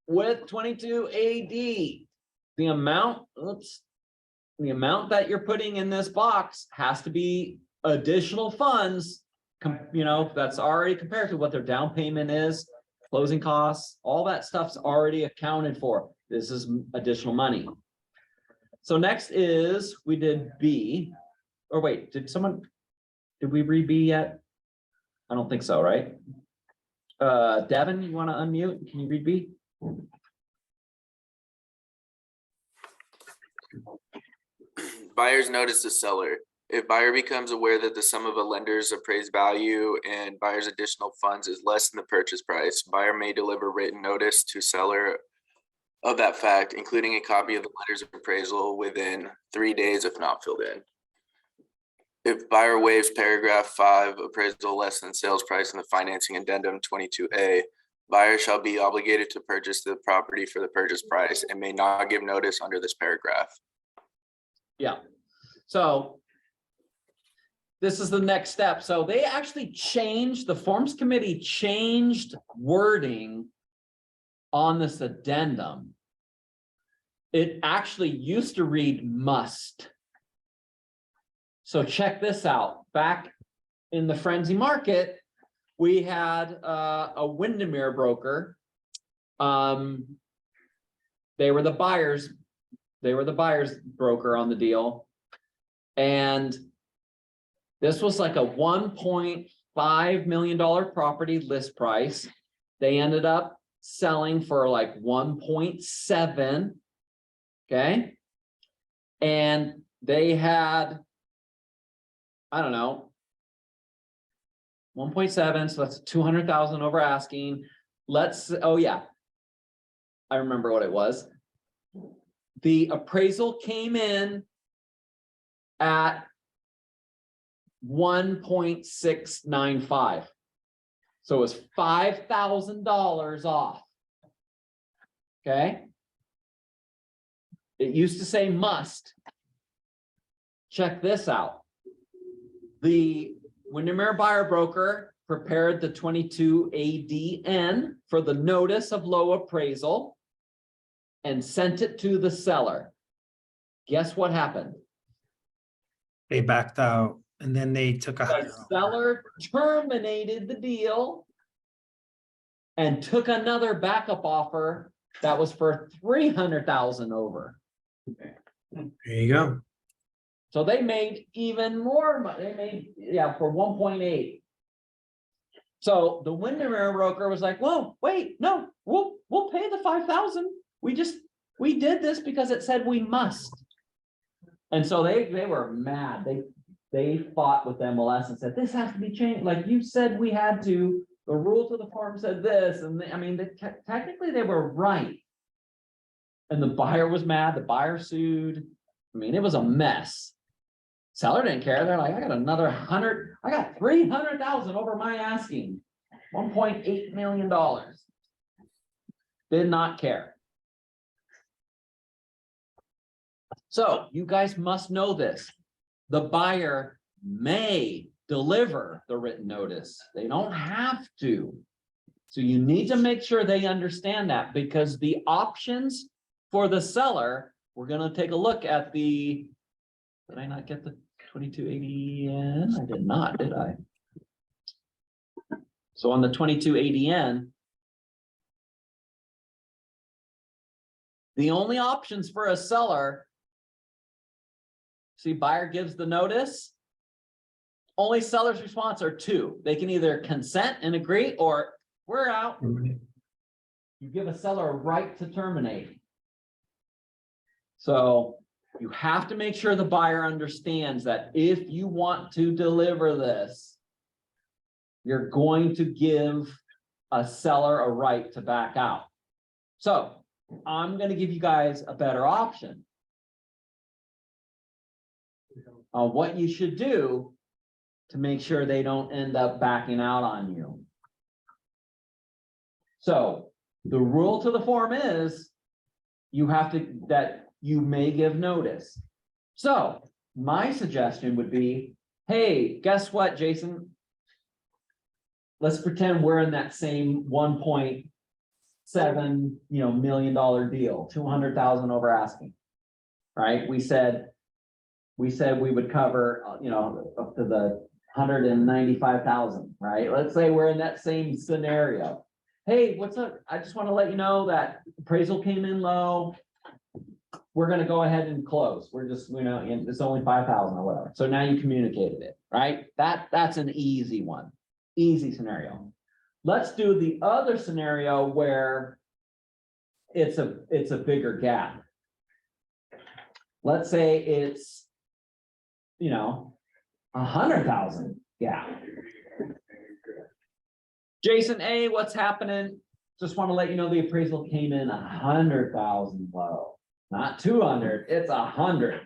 with 22 AD, the amount that you're putting in this box has to be additional funds, that's already compared to what their down payment is, closing costs, all that stuff's already accounted for. This is additional money. So next is, we did B, or wait, did we read B yet? I don't think so, right? Devin, you want to unmute? Can you read B? Buyer's notice to seller. If buyer becomes aware that the sum of a lender's appraised value and buyer's additional funds is less than the purchase price, buyer may deliver written notice to seller of that fact, including a copy of the lender's appraisal within 3 days if not filled in. If buyer waives paragraph 5, appraisal less than sales price in the financing addendum 22A, buyer shall be obligated to purchase the property for the purchase price and may not give notice under this paragraph. Yeah. So this is the next step. So they actually changed, the forms committee changed wording on this addendum. It actually used to read must. So check this out. Back in the frenzy market, we had a Windermere broker. They were the buyers broker on the deal. And this was like a $1.5 million property list price. They ended up selling for like 1.7. Okay. And they had, I don't know, 1.7. So that's 200,000 over asking. Oh yeah. I remember what it was. The appraisal came in at 1.695. So it was $5,000 off. Okay. It used to say must. Check this out. The Windermere buyer broker prepared the 22 ADN for the notice of low appraisal and sent it to the seller. Guess what happened? They backed out and then they took a The higher. seller terminated the deal and took another backup offer that was for 300,000 over. There you go. So they made even more money. They made, for 1.8. So the Windermere broker was like, whoa, wait, no, we'll pay the 5,000. We did this because it said we must. And so they were mad. They fought with MLS and said, this has to be changed. Like you said, we had to, the rules of the farm said this. And technically they were right. And the buyer was mad. The buyer sued. It was a mess. Seller didn't care. They're like, I got another 100, I got 300,000 over my asking. $1.8 million. Did not care. So you guys must know this. The buyer may deliver the written notice. They don't have to. So you need to make sure they understand that, because the options for the seller, we're gonna take a look at the, did I not get the 2280N? I did not, did I? So on the 2280N, the only options for a seller, see, buyer gives the notice. Only seller's response are two. They can either consent and agree, or we're out. You give a seller a right to terminate. So you have to make sure the buyer understands that if you want to deliver this, you're going to give a seller a right to back out. So I'm going to give you guys a better option on what you should do to make sure they don't end up backing out on you. So the rule to the form is you have to, that you may give notice. So my suggestion would be, hey, guess what, Jason? Let's pretend we're in that same 1.7 million deal, 200,000 over asking, right? We said we would cover, up to the 195,000, right? Let's say we're in that same scenario. Hey, what's up? I just want to let you know that appraisal came in low. We're going to go ahead and close. We're just, it's only 5,000 or whatever. So now you communicated it, right? That's an easy one, easy scenario. Let's do the other scenario where it's a bigger gap. Let's say it's, 100,000 gap. Jason, hey, what's happening? Just want to let you know the appraisal came in 100,000 low, not 200, it's 100.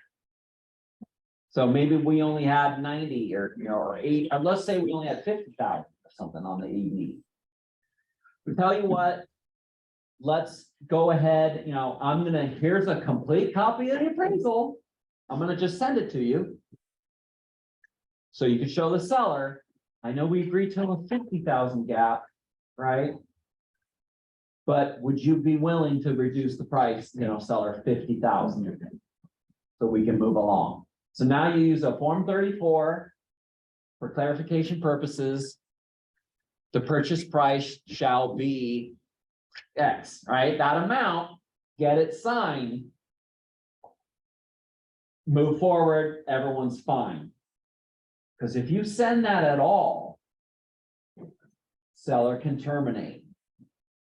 So maybe we only had 90 or 8, or let's say we only had 50,000 or something on the EV. We tell you what, let's go ahead, here's a complete copy of the appraisal. I'm gonna just send it to you. So you can show the seller, I know we agreed to a 50,000 gap, right? But would you be willing to reduce the price, seller 50,000? So we can move along. So now you use a Form 34 for clarification purposes. The purchase price shall be X, right? That amount, get it signed. Move forward, everyone's fine. Because if you send that at all, seller can terminate,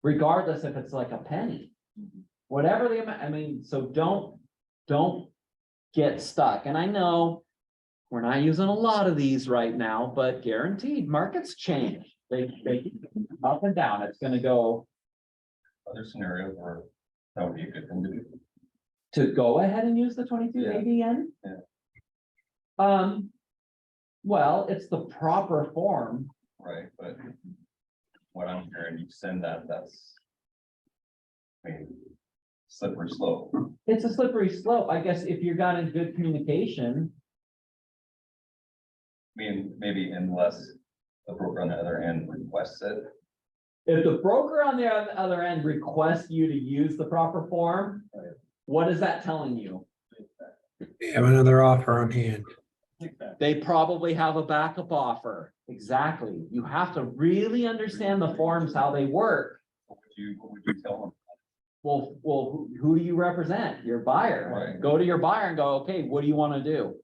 regardless if it's like a penny, whatever the amount. So don't get stuck. And I know we're not using a lot of these right now, but guaranteed markets change. They up and down. It's going to go. Other scenarios where that would be a good thing to do. To go ahead and use the 2280N? Yeah. Well, it's the proper form. Right, but what I'm hearing, you send that's slippery slope. It's a slippery slope. I guess if you've got in good communication. Maybe unless the broker on the other end requests it. If the broker on the other end requests you to use the proper form, what is that telling you? We have another offer on hand. They probably have a backup offer. Exactly. You have to really understand the forms, how they work. What would you tell them? Well, who do you represent? Your buyer. Right. Go to your buyer and go, okay, what do you want to do?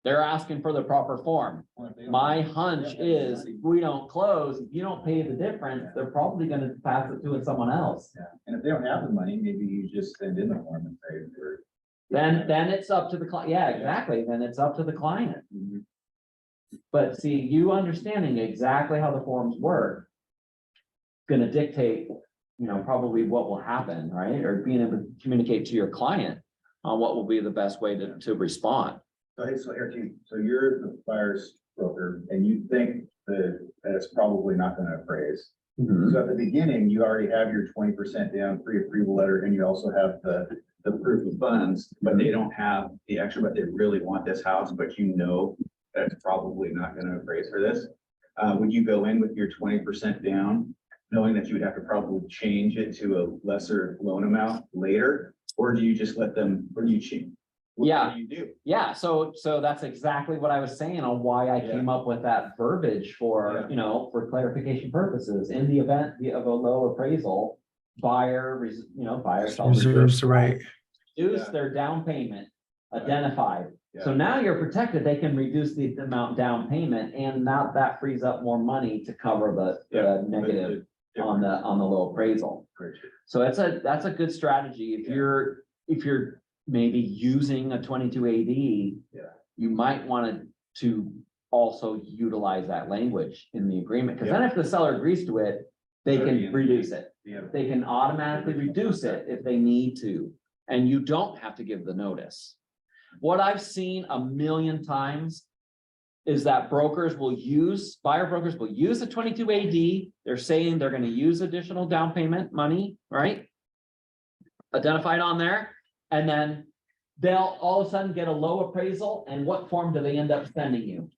They're asking for the proper form. My hunch is if we don't close, if you don't pay the difference, they're probably going to pass it to someone else. Yeah, and if they don't have the money, maybe you just send in the form and say. Then it's up to the client. Yeah, exactly. Then it's up to the client. But see, you understanding exactly how the forms work, gonna dictate, probably what will happen, right? Or being able to communicate to your client on what will be the best way to respond. So, hey, so Eric, so you're the buyer's broker and you think that a that's probably not gonna appraise. Mhm. So at the beginning, you already have your 20% down pre-approval letter, and you also have the proof of funds, but they don't have the extra, but they really want this house, but you know that's probably not gonna appraise for this. Would you go in with your 20% down, knowing that you would have to probably change it to a lesser loan amount later? Or do you just let them, or do you change? What Yeah. do you do? Yeah, so that's exactly what I was saying on why I came up with that verbiage for, Yeah. you know, for clarification purposes. In the event of a low appraisal, buyer shall Reserves the right. reduce Yeah. their down payment Yeah. identified. So Yeah. now you're protected. They can reduce the amount down payment, and now that frees up more money to cover the negative on the low appraisal. Great. So that's a good strategy. If you're maybe using a 22 AD. Yeah. You might want to also utilize that language in the agreement, because then if the seller agrees to it, they can reduce it. Yeah. They can automatically reduce it if they need to, and you don't have to give the notice. What I've seen a million times is that buyer brokers will use the 22 AD. They're saying they're gonna use additional down payment money, right? Identified on there, and then they'll all of a sudden get a low appraisal, and what form do they end up sending you?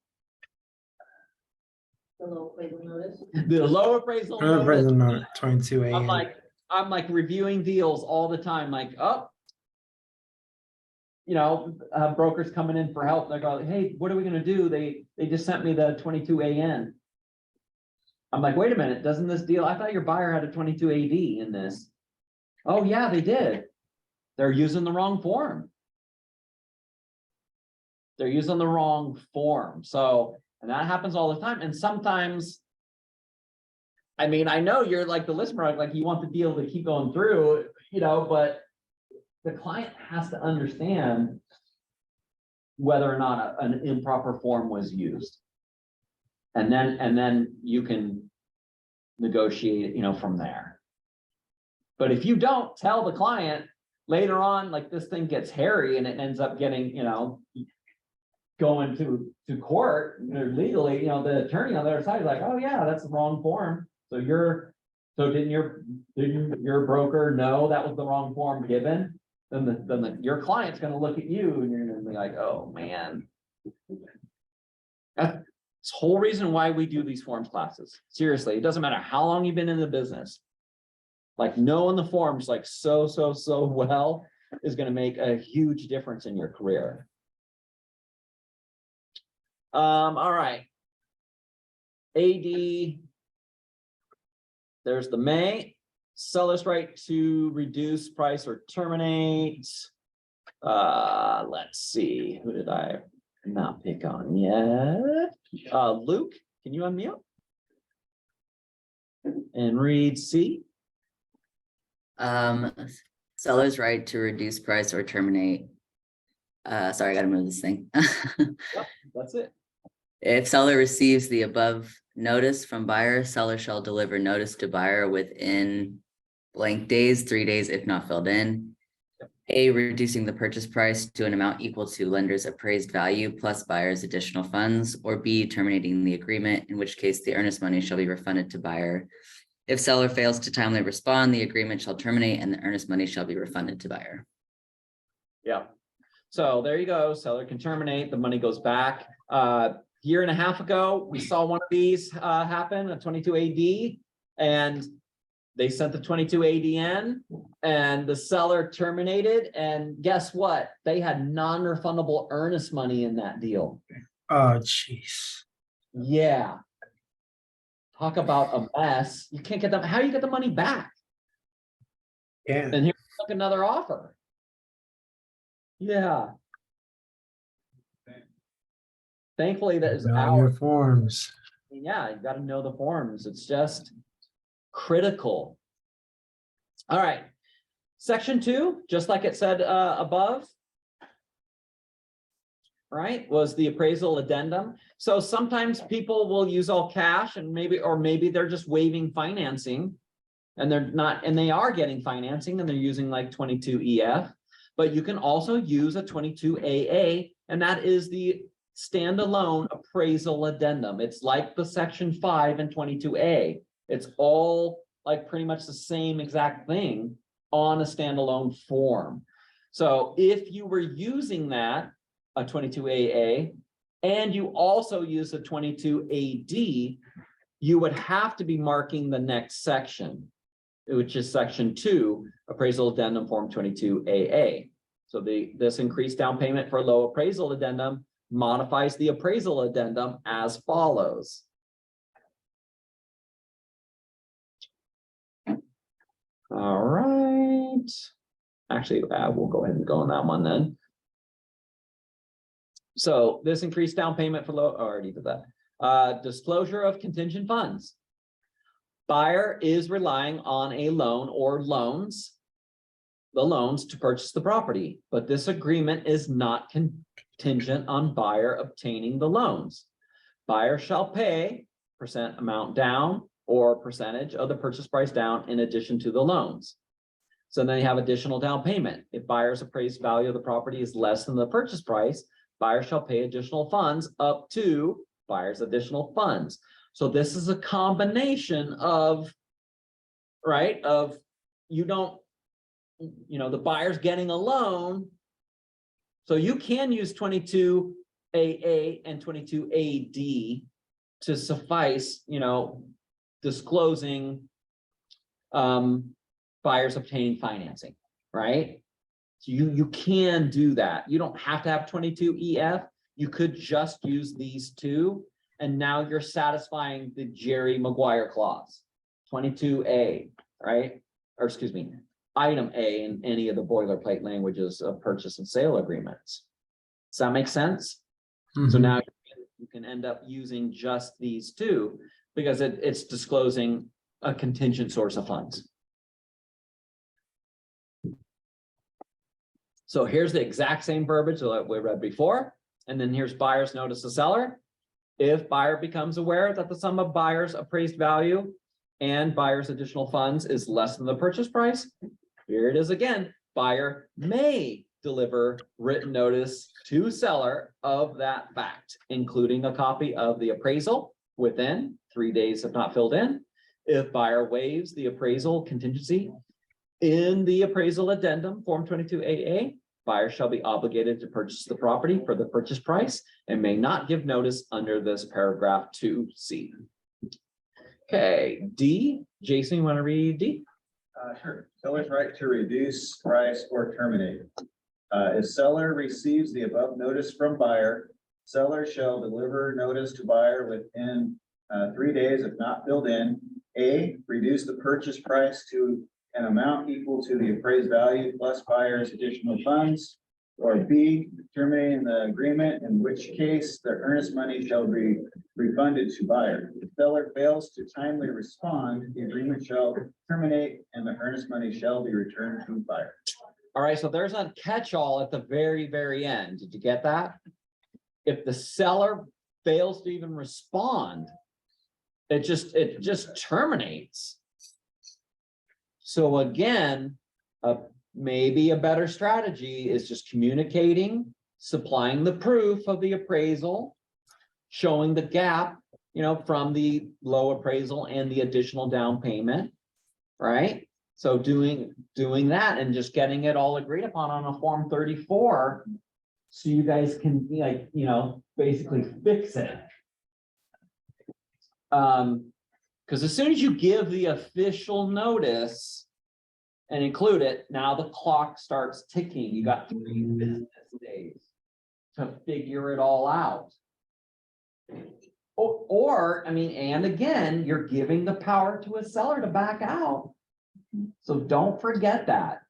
The low appraisal notice. The low appraisal Another notice. present note, 22 I'm AM. like reviewing deals all the time, like, oh. Brokers coming in for help, they're going, hey, what are we gonna do? They just sent me the 22 AN. I'm like, wait a minute, doesn't this deal, I thought your buyer had a 22 AD in this. Oh, yeah, they did. They're using the wrong form. They're using the wrong form. So, and that happens all the time. And sometimes, I mean, I know you're like the listener, like you want the deal to keep going through, but the client has to understand whether or not an improper form was used. And then you can negotiate, from there. But if you don't tell the client later on, like this thing gets hairy and it ends up getting, going to court or legally, the attorney on the other side is like, oh yeah, that's the wrong form. So didn't your broker know that was the wrong form given? Then your client's gonna look at you and you're gonna be like, oh man. That's the whole reason why we do these forms classes. Seriously, it doesn't matter how long you've been in the business. Like knowing the forms like so well is gonna make a huge difference in your career. All right. AD. There's the may. Seller's right to reduce price or terminate. Let's see, who did I not pick on yet? Luke, can you unmute? And read C. Seller's right to reduce price or terminate. Sorry, I gotta move this thing. Yep, that's it. If seller receives the above notice from buyer, seller shall deliver notice to buyer within blank days, 3 days if not filled in. A, reducing the purchase price to an amount equal to lender's appraised value plus buyer's additional funds, or B, terminating the agreement, in which case the earnest money shall be refunded to buyer. If seller fails to timely respond, the agreement shall terminate and the earnest money shall be refunded to buyer. Yeah. So there you go. Seller can terminate, the money goes back. Year and a half ago, we saw one of these happen, a 22 AD, and they sent the 22 ADN and the seller terminated. And guess what? They had non-refundable earnest money in that deal. Oh, jeez. Yeah. Talk about a mess. You can't get them. How do you get the money back? Yeah. And here's another offer. Yeah. Thankfully, there's Know your forms. yeah, you got to know the forms. It's just critical. All right. Section 2, just like it said above, right, was the appraisal addendum. So sometimes people will use all cash and maybe they're just waiving financing and they are getting financing and they're using like 22 EF, but you can also use a 22 AA, and that is the standalone appraisal addendum. It's like the section 5 and 22A. It's all like pretty much the same exact thing on a standalone form. So if you were using that, a 22AA, and you also use a 22AD, you would have to be marking the next section, which is section 2, appraisal addendum form 22AA. So this increased down payment for low appraisal addendum modifies the appraisal addendum as follows. All right. Actually, we'll go ahead and go on that one then. So this increased down payment for low, already did that. Disclosure of contingent funds. Buyer is relying on a loan or loans, the loans to purchase the property, but this agreement is not contingent on buyer obtaining the loans. Buyer shall pay % amount down or percentage of the purchase price down in addition to the loans. So then you have additional down payment. If buyer's appraised value of the property is less than the purchase price, buyer shall pay additional funds up to buyer's additional funds. So this is a combination of, right, of you don't, you know, the buyer's getting a loan. So you can use 22AA and 22AD to suffice, you know, disclosing buyers obtaining financing, right? So you can do that. You don't have to have 22EF. You could just use these two, and now you're satisfying the Jerry Maguire clause, 22A, right? Or excuse me, item A in any of the boilerplate languages of purchase and sale agreements. Does that make sense? So now you can end up using just these two because it's disclosing a contingent source of funds. So here's the exact same verbiage that we read before. And then here's buyer's notice to seller. If buyer becomes aware that the sum of buyer's appraised value and buyer's additional funds is less than the purchase price, here it is again, buyer may deliver written notice to seller of that fact, including a copy of the appraisal within 3 days if not filled in. If buyer waives the appraisal contingency in the appraisal addendum form 22AA, buyer shall be obligated to purchase the property for the purchase price and may not give notice under this paragraph 2C. Okay, D, Jason, you want to read D? Sure. Seller's right to reduce price or terminate. If seller receives the above notice from buyer, seller shall deliver notice to buyer within 3 days if not filled in. A, reduce the purchase price to an amount equal to the appraised value plus buyer's additional funds. Or B, terminating the agreement, in which case the earnest money shall be refunded to buyer. If seller fails to timely respond, the agreement shall terminate and the earnest money shall be returned to buyer. All right, so there's a catch-all at the very, very end. Did you get that? If the seller fails to even respond, it just terminates. So again, maybe a better strategy is just communicating, supplying the proof of the appraisal, showing the gap, you know, from the low appraisal and the additional down payment, right? So doing that and just getting it all agreed upon on a form 34, so you guys can, like, you know, basically fix it. Because as soon as you give the official notice and include it, now the clock starts ticking. You got 3 business days to figure it all out. Or, I mean, and again, you're giving the power to a seller to back out. So don't forget that.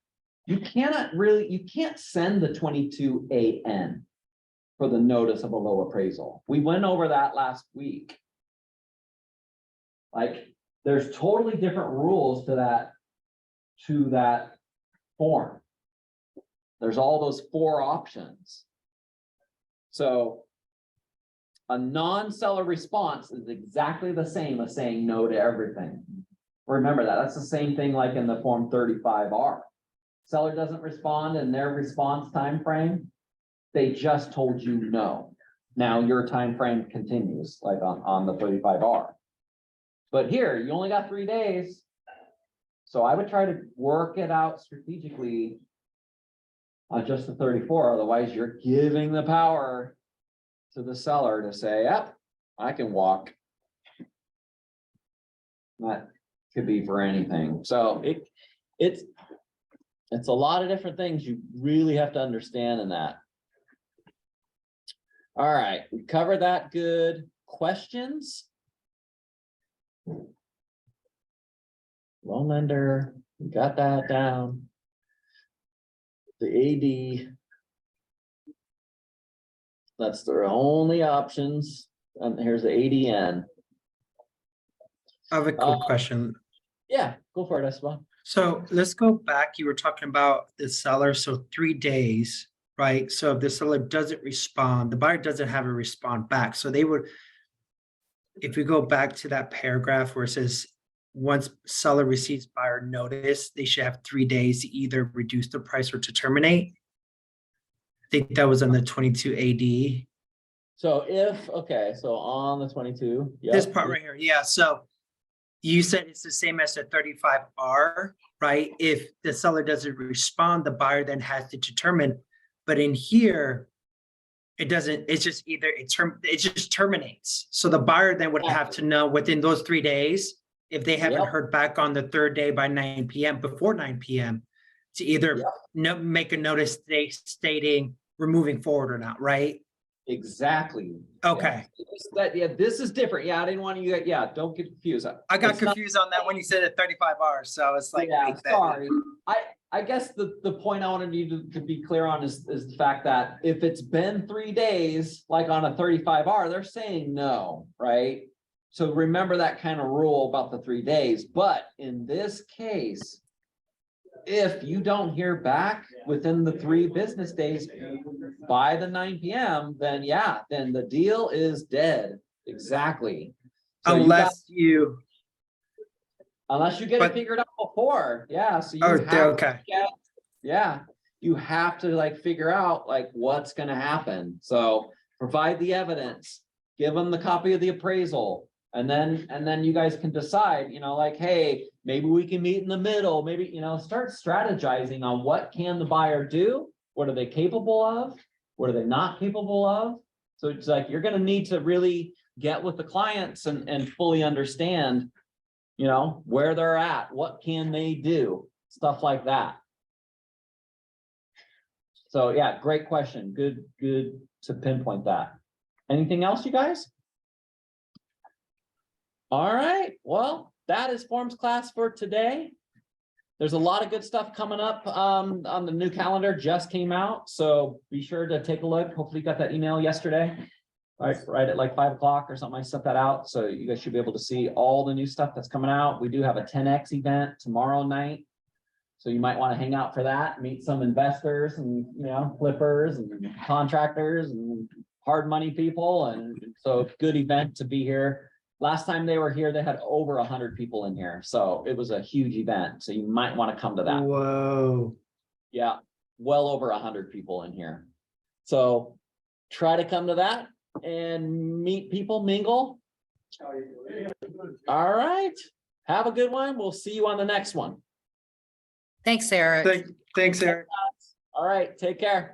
You can't send the 22AN for the notice of a low appraisal. We went over that last week. Like, there's totally different rules to that form. There's all those 4 options. So a non-seller response is exactly the same as saying no to everything. Remember that. That's the same thing like in the form 35R. Seller doesn't respond in their response time frame. They just told you no. Now your time frame continues, like on the 35R. But here, you only got 3 days. So I would try to work it out strategically on just the 34, otherwise you're giving the power to the seller to say, yep, I can walk. That could be for anything. So it's a lot of different things you really have to understand in that. All right, we covered that. Good. Questions? Loan lender, we got that down. The AD. That's their only options. And here's the ADN. I have a quick question. Yeah, go for it, Esteban. So let's go back. You were talking about the seller, so 3 days, right? So if the seller doesn't respond, the buyer doesn't have a respond back. So they would, if we go back to that paragraph where it says, once seller receives buyer notice, they should have 3 days to either reduce the price or to terminate. I think that was on the 22 AD. So if, okay, so on the 22. This yep. part right here, yeah, so you said it's the same as the 35R, right? If the seller doesn't respond, the buyer then has to determine, but in here, it doesn't, it's just either it just terminates. So the buyer then would have to know within those 3 days, if they haven't Yep. heard back on the third day by 9 PM, before 9 PM, to either Yep. make a notice stating we're moving forward or not, right? Exactly. Okay. Yeah, this is different. Yeah, I didn't want you, yeah, don't get confused. I got It's not- confused on that when you said a 35R, so it's like. Yeah, wait, that- sorry. I guess the point I wanted you to be clear on is the fact that if it's been 3 days, like on a 35R, they're saying no, right? So remember that kind of rule about the 3 days, but in this case, if you don't hear back within the 3 business days by the 9 PM, then yeah, then the deal is dead. Exactly. So Unless unless you get but- it figured out before, yeah, so you Oh, have to okay. yeah, you have to like figure out like what's gonna happen. So provide the evidence, give them the copy of the appraisal. And then you guys can decide, like, hey, maybe we can meet in the middle, maybe, start strategizing on what can the buyer do? What are they capable of? What are they not capable of? So it's like, you're gonna need to really get with the clients and fully understand, where they're at, what can they do, stuff like that. So yeah, great question. Good to pinpoint that. Anything else, you guys? All right, well, that is forms class for today. There's a lot of good stuff coming up on the new calendar, just came out, so be sure to take a look. Hopefully you got that email yesterday, right at like 5 o'clock or something. I sent that out, so you guys should be able to see all the new stuff that's coming out. We do have a 10X event tomorrow night, so you might want to hang out for that, meet some investors and, flippers and contractors and hard money people, and so good event to be here. Last time they were here, they had over 100 people in here, so it was a huge event. So you might want to come to that. Whoa. Yeah, well over 100 people in here. So try to come to that and meet people, mingle. All right, have a good one. We'll see you on the next one. Thanks, Eric. Thanks, Eric. All right, take care.